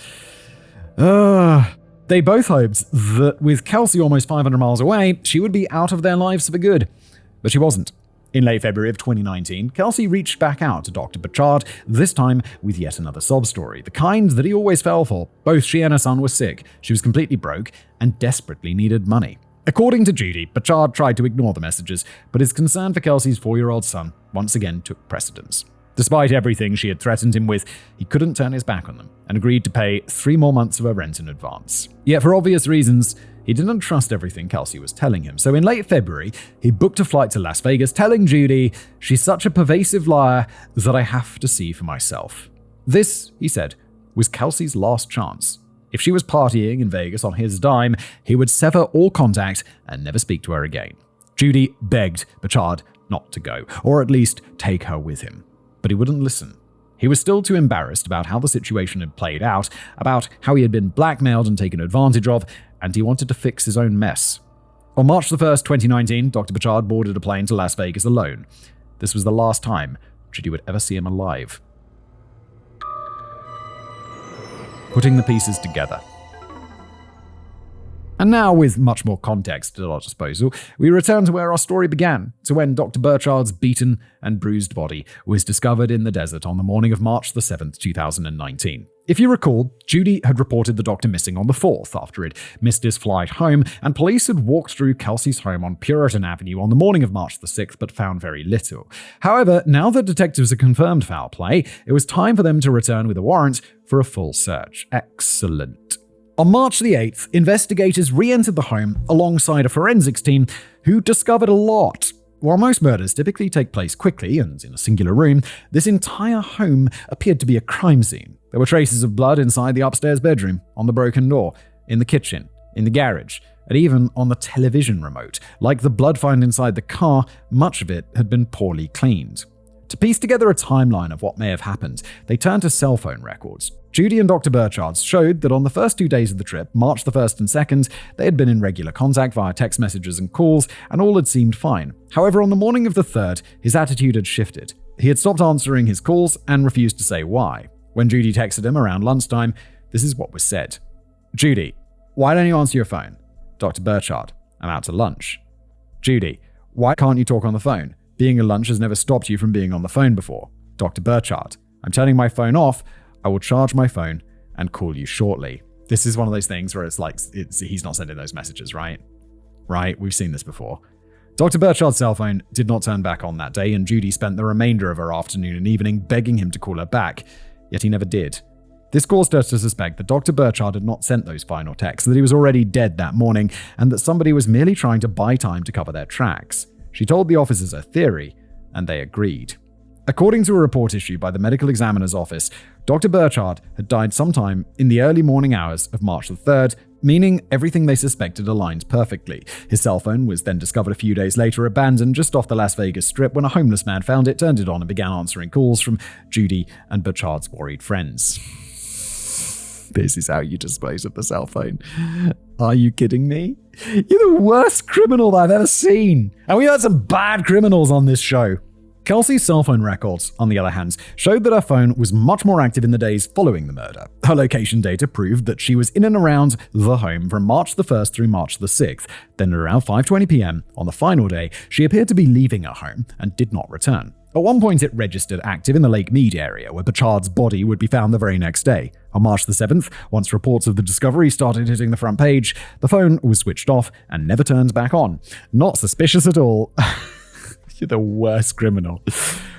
They both hoped that with Kelsey almost 500 miles away, she would be out of their lives for good. But she wasn't. In late February of 2019, Kelsey reached back out to Dr. Burchard, this time with yet another sob story, the kind that he always fell for. Both she and her son were sick, she was completely broke, and desperately needed money. According to Judy, Burchard tried to ignore the messages, but his concern for Kelsey's 4-year-old son once again took precedence. Despite everything she had threatened him with, he couldn't turn his back on them and agreed to pay 3 more months of her rent in advance. Yet for obvious reasons, he didn't trust everything Kelsey was telling him. So in late February, he booked a flight to Las Vegas, telling Judy, "She's such a pervasive liar that I have to see for myself." This, he said, was Kelsey's last chance. If she was partying in Vegas on his dime, he would sever all contact and never speak to her again. Judy begged Burchard not to go, or at least take her with him. But he wouldn't listen. He was still too embarrassed about how the situation had played out, about how he had been blackmailed and taken advantage of, and he wanted to fix his own mess. On March 1st, 2019, Dr. Burchard boarded a plane to Las Vegas alone. This was the last time Judy would ever see him alive. Putting the pieces together. And now, with much more context at our disposal, we return to where our story began, to when Dr. Burchard's beaten and bruised body was discovered in the desert on the morning of March 7th, 2019. If you recall, Judy had reported the doctor missing on the 4th after he'd missed his flight home, and police had walked through Kelsey's home on Puritan Avenue on the morning of March 6th but found very little. However, now that detectives had confirmed foul play, it was time for them to return with a warrant for a full search. Excellent. On March 8th, investigators re-entered the home alongside a forensics team who discovered a lot. While most murders typically take place quickly and in a singular room, this entire home appeared to be a crime scene. There were traces of blood inside the upstairs bedroom, on the broken door, in the kitchen, in the garage, and even on the television remote. Like the blood found inside the car, much of it had been poorly cleaned. To piece together a timeline of what may have happened, they turned to cell phone records. Judy and Dr. Burchard showed that on the first 2 days of the trip, March 1st and 2nd, they had been in regular contact via text messages and calls, and all had seemed fine. However, on the morning of the 3rd, his attitude had shifted. He had stopped answering his calls and refused to say why. When Judy texted him around lunchtime, this is what was said. "Judy, why don't you answer your phone?" Dr. Burchard, "I'm out to lunch." Judy, "Why can't you talk on the phone? Being at lunch has never stopped you from being on the phone before." Dr. Burchard, "I'm turning my phone off. I will charge my phone and call you shortly." This is one of those things where it's like, he's not sending those messages, right? Right? We've seen this before. Dr. Burchard's cell phone did not turn back on that day, and Judy spent the remainder of her afternoon and evening begging him to call her back, yet he never did. This caused her to suspect that Dr. Burchard had not sent those final texts, that he was already dead that morning, and that somebody was merely trying to buy time to cover their tracks. She told the officers her theory, and they agreed. According to a report issued by the medical examiner's office, Dr. Burchard had died sometime in the early morning hours of March 3rd, meaning everything they suspected aligned perfectly. His cell phone was then discovered a few days later abandoned just off the Las Vegas Strip when a homeless man found it, turned it on, and began answering calls from Judy and Burchard's worried friends. This is how you dispose of the cell phone. Are you kidding me? You're the worst criminal I've ever seen. And we've had some bad criminals on this show. Kelsey's cell phone records, on the other hand, showed that her phone was much more active in the days following the murder. Her location data proved that she was in and around the home from March the 1st through March the 6th. Then at around 5:20 p.m. on the final day, she appeared to be leaving her home and did not return. At one point, it registered active in the Lake Mead area, where Burchard's body would be found the very next day. On March the 7th, once reports of the discovery started hitting the front page, the phone was switched off and never turned back on. Not suspicious at all. You're the worst criminal.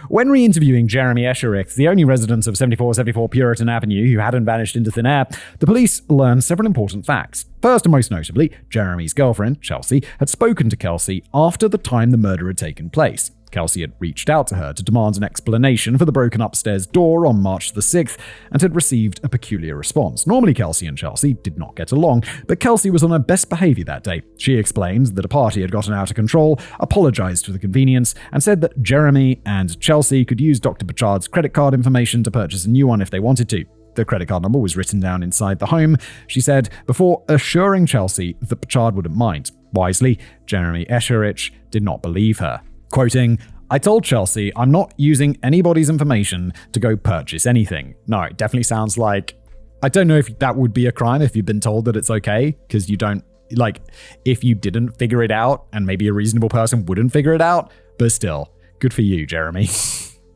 When re-interviewing Jeremy Escherich, the only resident of 7474 Puritan Avenue who hadn't vanished into thin air, the police learned several important facts. First and most notably, Jeremy's girlfriend, Chelsea, had spoken to Kelsey after the time the murder had taken place. Kelsey had reached out to her to demand an explanation for the broken upstairs door on March the 6th and had received a peculiar response. Normally, Kelsey and Chelsea did not get along, but Kelsey was on her best behavior that day. She explained that a party had gotten out of control, apologized for the convenience, and said that Jeremy and Chelsea could use Dr. Burchard's credit card information to purchase a new one if they wanted to. The credit card number was written down inside the home, she said, before assuring Chelsea that Burchard wouldn't mind. Wisely, Jeremy Escherich did not believe her. Quoting, "I told Chelsea I'm not using anybody's information to go purchase anything." No, it definitely sounds like, I don't know if that would be a crime if you've been told that it's okay, because you don't, like, if you didn't figure it out, and maybe a reasonable person wouldn't figure it out, but still, good for you, Jeremy.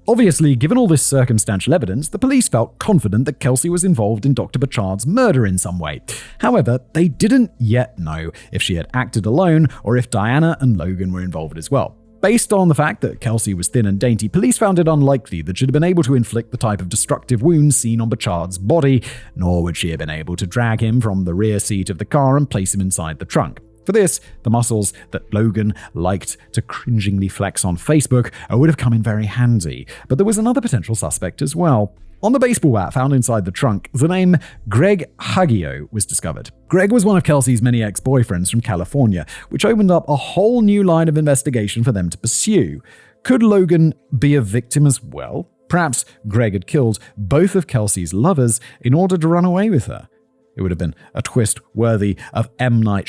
Obviously, given all this circumstantial evidence, the police felt confident that Kelsey was involved in Dr. Burchard's murder in some way. However, they didn't yet know if she had acted alone or if Diana and Logan were involved as well. Based on the fact that Kelsey was thin and dainty, police found it unlikely that she'd have been able to inflict the type of destructive wounds seen on Burchard's body, nor would she have been able to drag him from the rear seat of the car and place him inside the trunk. For this, the muscles that Logan liked to cringingly flex on Facebook would have come in very handy. But there was another potential suspect as well. On the baseball bat found inside the trunk, the name Greg Haggio was discovered. Greg was one of Kelsey's many ex-boyfriends from California, which opened up a whole new line of investigation for them to pursue. Could Logan be a victim as well? Perhaps Greg had killed both of Kelsey's lovers in order to run away with her. It would have been a twist worthy of M. Night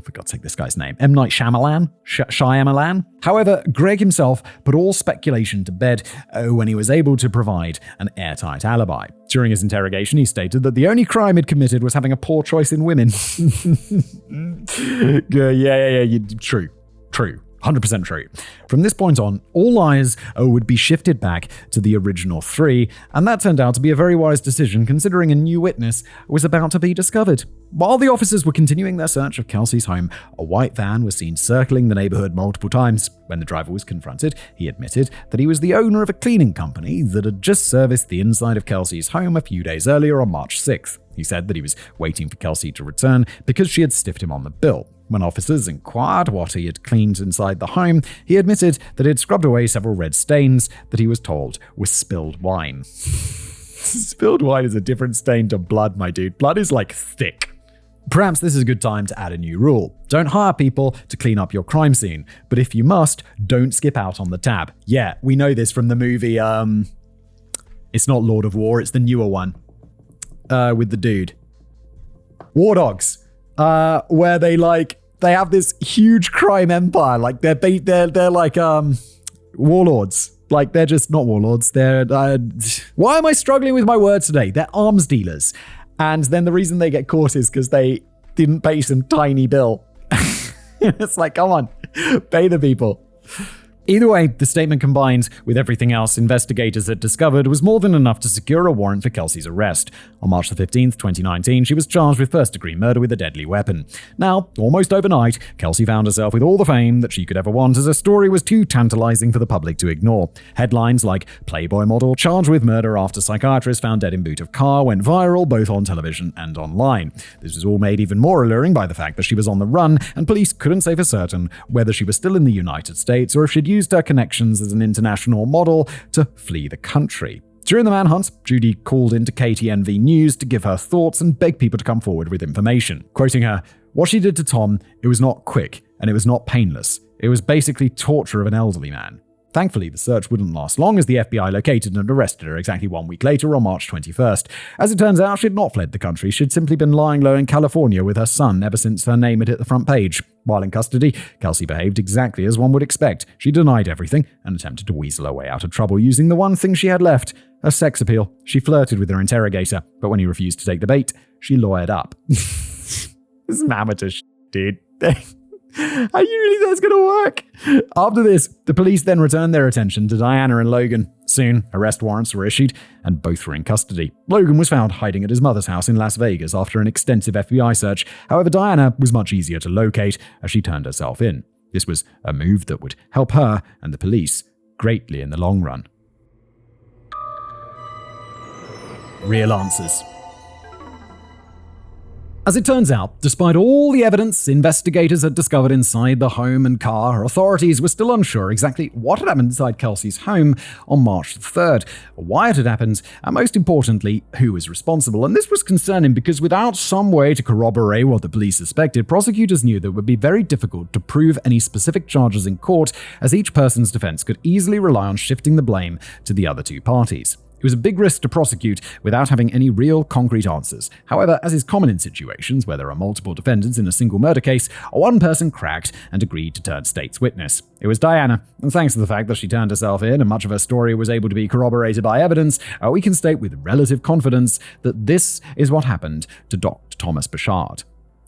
for God's sake, this guy's name. M. Night Shyamalan? However, Greg himself put all speculation to bed when he was able to provide an airtight alibi. During his interrogation, he stated that the only crime he'd committed was having a poor choice in women. True. 100% true. From this point on, all eyes would be shifted back to the original three, and that turned out to be a very wise decision considering a new witness was about to be discovered. While the officers were continuing their search of Kelsey's home, a white van was seen circling the neighborhood multiple times. When the driver was confronted, he admitted that he was the owner of a cleaning company that had just serviced the inside of Kelsey's home a few days earlier on March 6th. He said that he was waiting for Kelsey to return because she had stiffed him on the bill. When officers inquired what he had cleaned inside the home, he admitted that he had scrubbed away several red stains that he was told were spilled wine. Spilled wine is a different stain to blood, my dude. Blood is like thick. Perhaps this is a good time to add a new rule. Don't hire people to clean up your crime scene, but if you must, don't skip out on the tab. Yeah, we know this from the movie, it's not Lord of War, it's the newer one, with the dude. War Dogs, where they have this huge crime empire, like they're like warlords. Like they're just not warlords. They're why am I struggling with my words today? They're arms dealers, and then the reason they get caught is because they didn't pay some tiny bill. It's like, come on, pay the people. Either way, the statement combined with everything else investigators had discovered was more than enough to secure a warrant for Kelsey's arrest. On March 15th, 2019, she was charged with first-degree murder with a deadly weapon. Now, almost overnight, Kelsey found herself with all the fame that she could ever want as her story was too tantalizing for the public to ignore. Headlines like Playboy model charged with murder after psychiatrist found dead in boot of car went viral both on television and online. This was all made even more alluring by the fact that she was on the run and police couldn't say for certain whether she was still in the United States or if she'd used her connections as an international model to flee the country. During the manhunt, Judy called into KTNV News to give her thoughts and beg people to come forward with information. Quoting her, "What she did to Tom, it was not quick and it was not painless. It was basically torture of an elderly man." Thankfully, the search wouldn't last long as the FBI located and arrested her exactly 1 week later on March 21st. As it turns out, she had not fled the country. She'd simply been lying low in California with her son ever since her name had hit the front page. While in custody, Kelsey behaved exactly as one would expect. She denied everything and attempted to weasel her way out of trouble using the one thing she had left, her sex appeal. She flirted with her interrogator, but when he refused to take the bait, she lawyered up. This is amateur dude. Are you really think that's going to work? After this, the police then returned their attention to Diana and Logan. Soon, arrest warrants were issued, and both were in custody. Logan was found hiding at his mother's house in Las Vegas after an extensive FBI search. However, Diana was much easier to locate as she turned herself in. This was a move that would help her and the police greatly in the long run. Real answers. As it turns out, despite all the evidence investigators had discovered inside the home and car, authorities were still unsure exactly what had happened inside Kelsey's home on March 3rd, why it had happened, and most importantly, who was responsible. And this was concerning because without some way to corroborate what the police suspected, prosecutors knew that it would be very difficult to prove any specific charges in court, as each person's defense could easily rely on shifting the blame to the other two parties. It was a big risk to prosecute without having any real concrete answers. However, as is common in situations where there are multiple defendants in a single murder case, one person cracked and agreed to turn state's witness. It was Diana, and thanks to the fact that she turned herself in and much of her story was able to be corroborated by evidence, we can state with relative confidence that this is what happened to Dr. Thomas Burchard.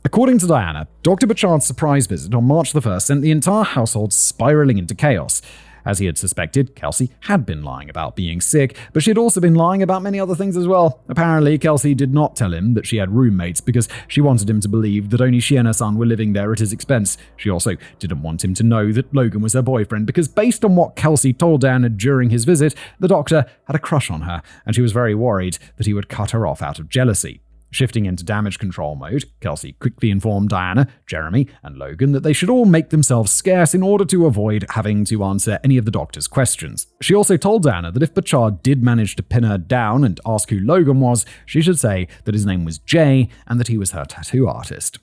According to Diana, Dr. Burchard's surprise visit on March 1st sent the entire household spiraling into chaos. As he had suspected, Kelsey had been lying about being sick, but she had also been lying about many other things as well. Apparently, Kelsey did not tell him that she had roommates because she wanted him to believe that only she and her son were living there at his expense. She also didn't want him to know that Logan was her boyfriend because based on what Kelsey told Diana during his visit, the doctor had a crush on her, and she was very worried that he would cut her off out of jealousy. Shifting into damage control mode, Kelsey quickly informed Diana, Jeremy, and Logan that they should all make themselves scarce in order to avoid having to answer any of the doctor's questions. She also told Diana that if Burchard did manage to pin her down and ask who Logan was, she should say that his name was Jay and that he was her tattoo artist.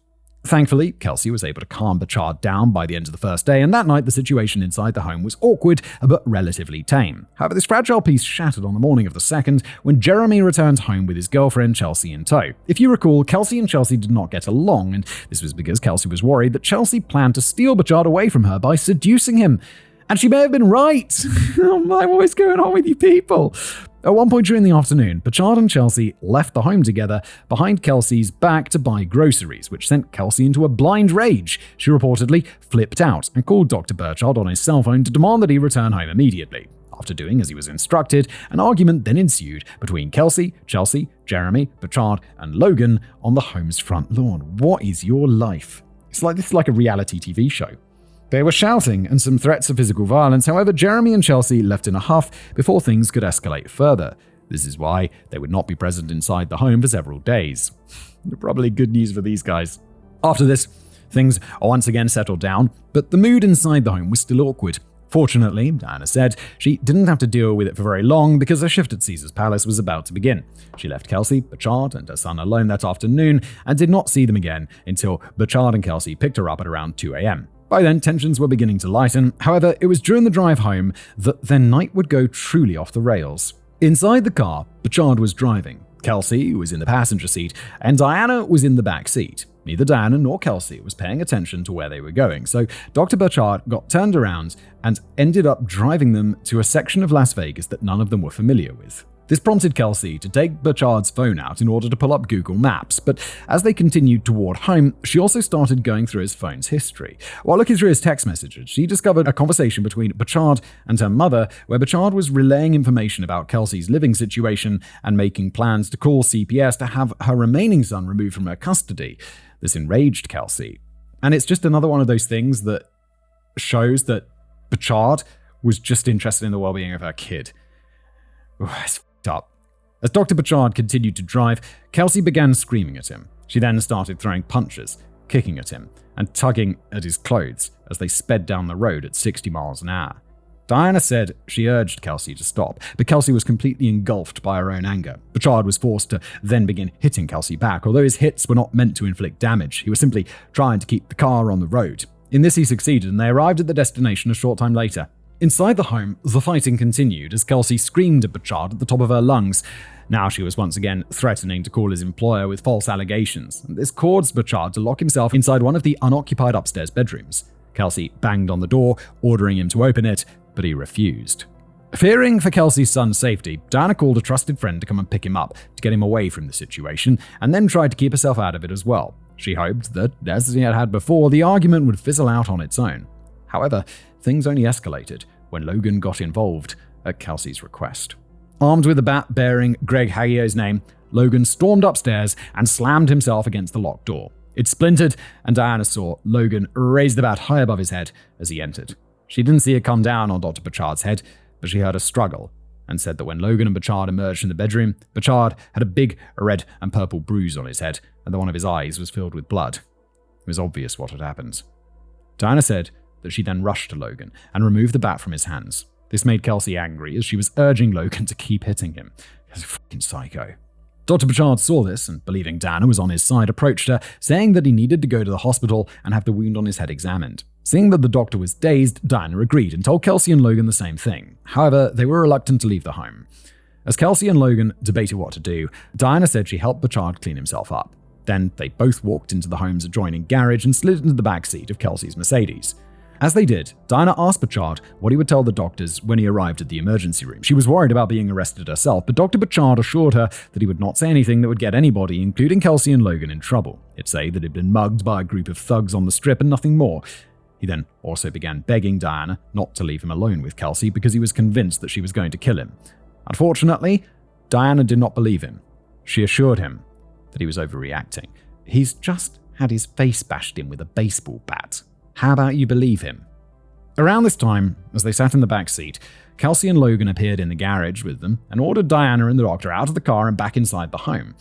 Thankfully, Kelsey was able to calm Burchard down by the end of the first day, and that night the situation inside the home was awkward, but relatively tame. However, this fragile peace shattered on the morning of the second, when Jeremy returned home with his girlfriend Chelsea in tow. If you recall, Kelsey and Chelsea did not get along, and this was because Kelsey was worried that Chelsea planned to steal Burchard away from her by seducing him. And she may have been right. What is going on with you people? At one point during the afternoon, Burchard and Chelsea left the home together behind Kelsey's back to buy groceries, which sent Kelsey into a blind rage. She reportedly flipped out and called Dr. Burchard on his cell phone to demand that he return home immediately. After doing as he was instructed, an argument then ensued between Kelsey, Chelsea, Jeremy, Burchard, and Logan on the home's front lawn. What is your life? This is like a reality TV show. They were shouting and some threats of physical violence. However, Jeremy and Chelsea left in a huff before things could escalate further. This is why they would not be present inside the home for several days. Probably good news for these guys. After this, things once again settled down, but the mood inside the home was still awkward. Fortunately, Diana said, she didn't have to deal with it for very long because her shift at Caesar's Palace was about to begin. She left Kelsey, Burchard, and her son alone that afternoon and did not see them again until Burchard and Kelsey picked her up at around 2 a.m. By then, tensions were beginning to lighten. However, it was during the drive home that their night would go truly off the rails. Inside the car, Burchard was driving. Kelsey was in the passenger seat, and Diana was in the back seat. Neither Diana nor Kelsey was paying attention to where they were going, so Dr. Burchard got turned around and ended up driving them to a section of Las Vegas that none of them were familiar with. This prompted Kelsey to take Burchard's phone out in order to pull up Google Maps, but as they continued toward home, she also started going through his phone's history. While looking through his text messages, she discovered a conversation between Burchard and her mother, where Burchard was relaying information about Kelsey's living situation and making plans to call CPS to have her remaining son removed from her custody. This enraged Kelsey. And it's just another one of those things that shows that Burchard was just interested in the well-being of her kid. It's up. As Dr. Burchard continued to drive, Kelsey began screaming at him. She then started throwing punches, kicking at him, and tugging at his clothes as they sped down the road at 60 miles an hour. Diana said she urged Kelsey to stop, but Kelsey was completely engulfed by her own anger. Burchard was forced to then begin hitting Kelsey back, although his hits were not meant to inflict damage. He was simply trying to keep the car on the road. In this he succeeded, and they arrived at the destination a short time later. Inside the home, the fighting continued as Kelsey screamed at Burchard at the top of her lungs. Now she was once again threatening to call his employer with false allegations, and this caused Burchard to lock himself inside one of the unoccupied upstairs bedrooms. Kelsey banged on the door, ordering him to open it, but he refused. Fearing for Kelsey's son's safety, Diana called a trusted friend to come and pick him up to get him away from the situation, and then tried to keep herself out of it as well. She hoped that, as he had before, the argument would fizzle out on its own. However, things only escalated when Logan got involved at Kelsey's request. Armed with a bat bearing Greg Haggio's name, Logan stormed upstairs and slammed himself against the locked door. It splintered, and Diana saw Logan raise the bat high above his head as he entered. She didn't see it come down on Dr. Burchard's head, but she heard a struggle, and said that when Logan and Burchard emerged from the bedroom, Burchard had a big red and purple bruise on his head, and that one of his eyes was filled with blood. It was obvious what had happened. Diana said that she then rushed to Logan and removed the bat from his hands. This made Kelsey angry as she was urging Logan to keep hitting him. He's a fucking psycho. Dr. Burchard saw this and, believing Diana was on his side, approached her, saying that he needed to go to the hospital and have the wound on his head examined. Seeing that the doctor was dazed, Diana agreed and told Kelsey and Logan the same thing. However, they were reluctant to leave the home. As Kelsey and Logan debated what to do, Diana said she helped Burchard clean himself up. Then they both walked into the home's adjoining garage and slid into the back seat of Kelsey's Mercedes. As they did, Diana asked Burchard what he would tell the doctors when he arrived at the emergency room. She was worried about being arrested herself, but Dr. Burchard assured her that he would not say anything that would get anybody, including Kelsey and Logan, in trouble. He'd say that he'd been mugged by a group of thugs on the strip and nothing more. He then also began begging Diana not to leave him alone with Kelsey because he was convinced that she was going to kill him. Unfortunately, Diana did not believe him. She assured him that he was overreacting. He's just had his face bashed in with a baseball bat. How about you believe him? Around this time, as they sat in the back seat, Kelsey and Logan appeared in the garage with them and ordered Diana and the doctor out of the car and back inside the home.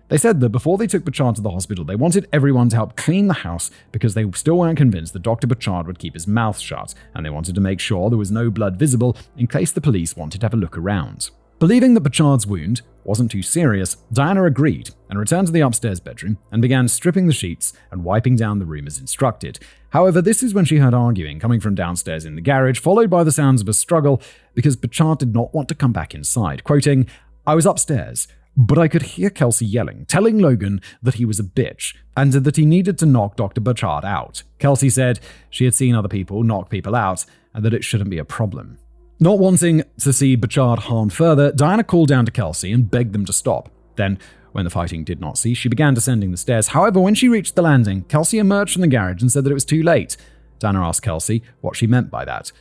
They said that before they took Burchard to the hospital, they wanted everyone to help clean the house because they still weren't convinced that Dr. Burchard would keep his mouth shut, and they wanted to make sure there was no blood visible in case the police wanted to have a look around. Believing that Burchard's wound wasn't too serious, Diana agreed and returned to the upstairs bedroom and began stripping the sheets and wiping down the room as instructed. However, this is when she heard arguing coming from downstairs in the garage, followed by the sounds of a struggle because Burchard did not want to come back inside. Quoting, "I was upstairs, but I could hear Kelsey yelling, telling Logan that he was a bitch and that he needed to knock Dr. Burchard out." Kelsey said she had seen other people knock people out and that it shouldn't be a problem. Not wanting to see Burchard harmed further, Diana called down to Kelsey and begged them to stop. Then, when the fighting did not cease, she began descending the stairs. However, when she reached the landing, Kelsey emerged from the garage and said that it was too late. Diana asked Kelsey what she meant by that,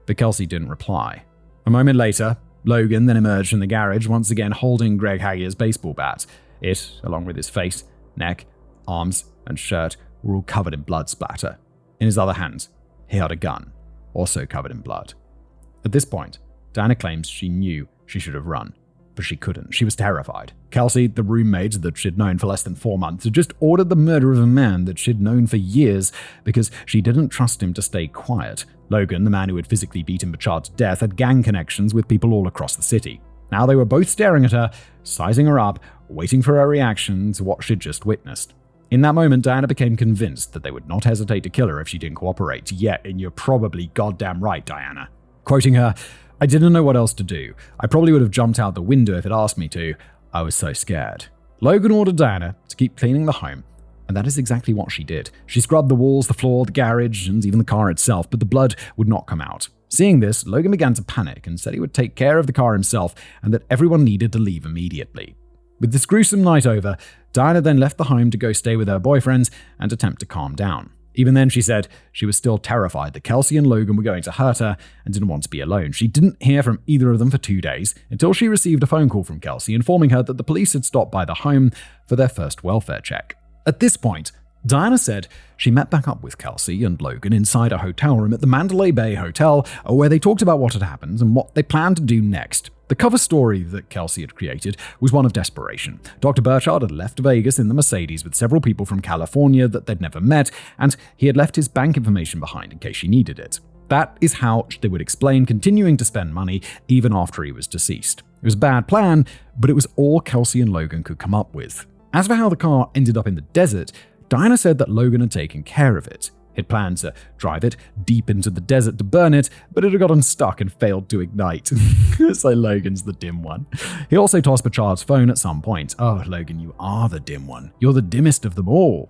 but Kelsey didn't reply. A moment later, Logan then emerged from the garage, once again holding Greg Haggio's baseball bat. It, along with his face, neck, arms, and shirt, were all covered in blood splatter. In his other hand, he held a gun, also covered in blood. At this point, Diana claims she knew she should have run, but she couldn't. She was terrified. Kelsey, the roommate that she'd known for less than 4 months, had just ordered the murder of a man that she'd known for years because she didn't trust him to stay quiet. Logan, the man who had physically beaten Burchard to death, had gang connections with people all across the city. Now they were both staring at her, sizing her up, waiting for her reaction to what she'd just witnessed. In that moment, Diana became convinced that they would not hesitate to kill her if she didn't cooperate. Yeah, and you're probably goddamn right, Diana. Quoting her, "I didn't know what else to do. I probably would have jumped out the window if it asked me to. I was so scared." Logan ordered Diana to keep cleaning the home, and that is exactly what she did. She scrubbed the walls, the floor, the garage, and even the car itself, but the blood would not come out. Seeing this, Logan began to panic and said he would take care of the car himself and that everyone needed to leave immediately. With this gruesome night over, Diana then left the home to go stay with her boyfriends and attempt to calm down. Even then, she said she was still terrified that Kelsey and Logan were going to hurt her and didn't want to be alone. She didn't hear from either of them for 2 days until she received a phone call from Kelsey informing her that the police had stopped by the home for their first welfare check. At this point, Diana said she met back up with Kelsey and Logan inside a hotel room at the Mandalay Bay Hotel, where they talked about what had happened and what they planned to do next. The cover story that Kelsey had created was one of desperation. Dr. Burchard had left Vegas in the Mercedes with several people from California that they'd never met, and he had left his bank information behind in case she needed it. That is how they would explain continuing to spend money even after he was deceased. It was a bad plan, but it was all Kelsey and Logan could come up with. As for how the car ended up in the desert, Diana said that Logan had taken care of it. He'd planned to drive it deep into the desert to burn it, but it had gotten stuck and failed to ignite. So Logan's the dim one. He also tossed Burchard's phone at some point. Oh, Logan, you are the dim one. You're the dimmest of them all.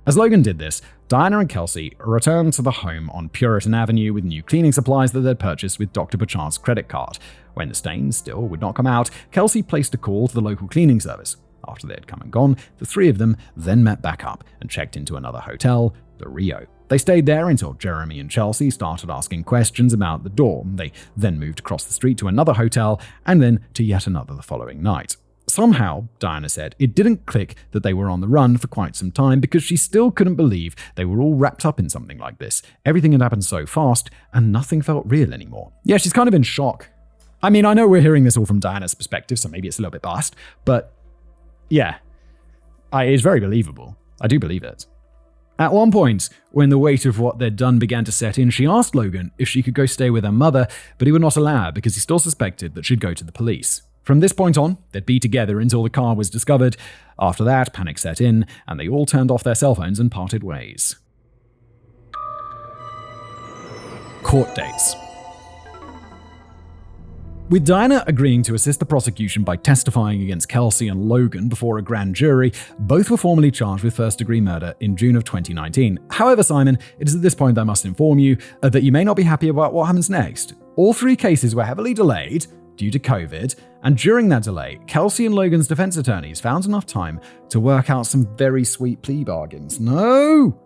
As Logan did this, Diana and Kelsey returned to the home on Puritan Avenue with new cleaning supplies that they'd purchased with Dr. Burchard's credit card. When the stains still would not come out, Kelsey placed a call to the local cleaning service. After they had come and gone, the three of them then met back up and checked into another hotel, the Rio. They stayed there until Jeremy and Chelsea started asking questions about the dorm. They then moved across the street to another hotel and then to yet another the following night. Somehow, Diana said, it didn't click that they were on the run for quite some time because she still couldn't believe they were all wrapped up in something like this. Everything had happened so fast and nothing felt real anymore. Yeah, she's kind of in shock. I mean, I know we're hearing this all from Diana's perspective, so maybe it's a little bit biased, but yeah, it's very believable. I do believe it. At one point, when the weight of what they'd done began to set in, she asked Logan if she could go stay with her mother, but he would not allow her because he still suspected that she'd go to the police. From this point on, they'd be together until the car was discovered. After that, panic set in, and they all turned off their cell phones and parted ways. Court dates. With Diana agreeing to assist the prosecution by testifying against Kelsey and Logan before a grand jury, both were formally charged with first-degree murder in June of 2019. However, Simon, it is at this point I must inform you that you may not be happy about what happens next. All three cases were heavily delayed due to COVID, and during that delay, Kelsey and Logan's defense attorneys found enough time to work out some very sweet plea bargains. No!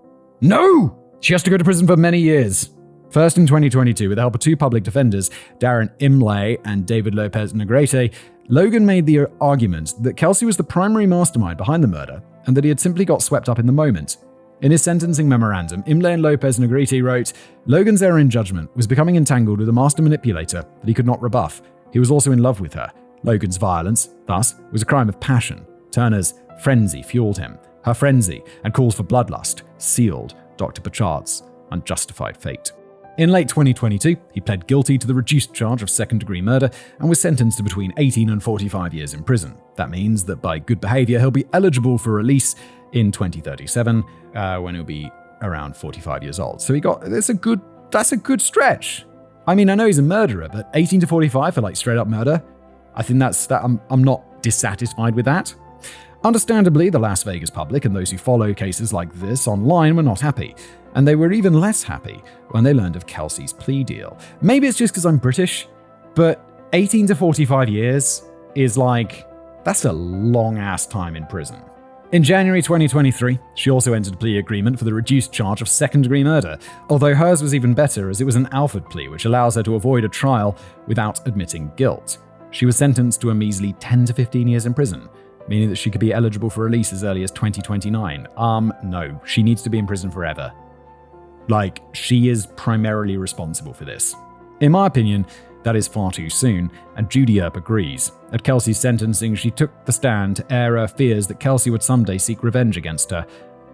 She has to go to prison for many years. First in 2022, with the help of two public defenders, Darren Imlay and David Lopez Negrete, Logan made the argument that Kelsey was the primary mastermind behind the murder and that he had simply got swept up in the moment. In his sentencing memorandum, Imlay and Lopez Negrete wrote, Logan's error in judgment was becoming entangled with a master manipulator that he could not rebuff. He was also in love with her. Logan's violence, thus, was a crime of passion. Turner's frenzy fueled him. Her frenzy and calls for bloodlust sealed Dr. Burchard's unjustified fate. In late 2022, he pled guilty to the reduced charge of second-degree murder and was sentenced to between 18 and 45 years in prison. That means that by good behavior, he'll be eligible for release in 2037, when he'll be around 45 years old. So that's a good stretch. I mean, I know he's a murderer, but 18 to 45 for straight-up murder, I think I'm not dissatisfied with that. Understandably, the Las Vegas public and those who follow cases like this online were not happy. And they were even less happy when they learned of Kelsey's plea deal. Maybe it's just because I'm British, but 18 to 45 years is that's a long-ass time in prison. In January 2023, she also entered a plea agreement for the reduced charge of second-degree murder, although hers was even better as it was an Alford plea, which allows her to avoid a trial without admitting guilt. She was sentenced to a measly 10 to 15 years in prison, meaning that she could be eligible for release as early as 2029. No, she needs to be in prison forever. She is primarily responsible for this. In my opinion, that is far too soon, and Judy Earp agrees. At Kelsey's sentencing, she took the stand to air her fears that Kelsey would someday seek revenge against her.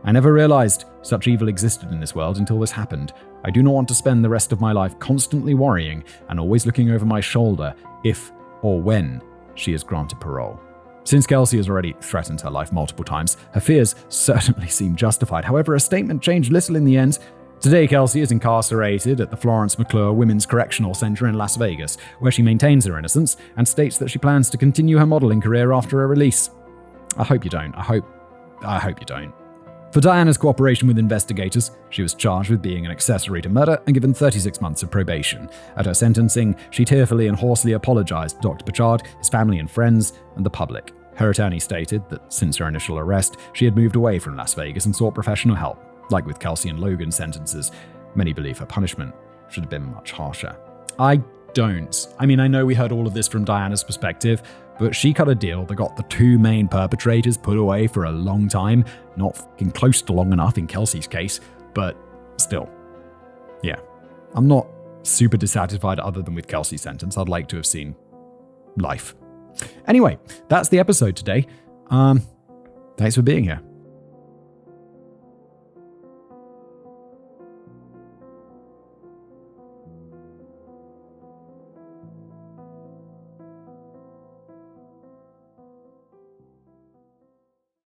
I never realized such evil existed in this world until this happened. I do not want to spend the rest of my life constantly worrying and always looking over my shoulder if or when she is granted parole. Since Kelsey has already threatened her life multiple times, her fears certainly seem justified. However, her statement changed little in the end. Today, Kelsey is incarcerated at the Florence McClure Women's Correctional Center in Las Vegas, where she maintains her innocence and states that she plans to continue her modeling career after her release. I hope you don't. I hope you don't. For Diana's cooperation with investigators, she was charged with being an accessory to murder and given 36 months of probation. At her sentencing, she tearfully and hoarsely apologized to Dr. Burchard, his family and friends, and the public. Her attorney stated that since her initial arrest, she had moved away from Las Vegas and sought professional help. Like with Kelsey and Logan's sentences, many believe her punishment should have been much harsher. I don't. I mean, I know we heard all of this from Diana's perspective, but she cut a deal that got the two main perpetrators put away for a long time. Not fucking close to long enough in Kelsey's case, but still. Yeah. I'm not super dissatisfied other than with Kelsey's sentence. I'd like to have seen life. Anyway, that's the episode today. Thanks for being here.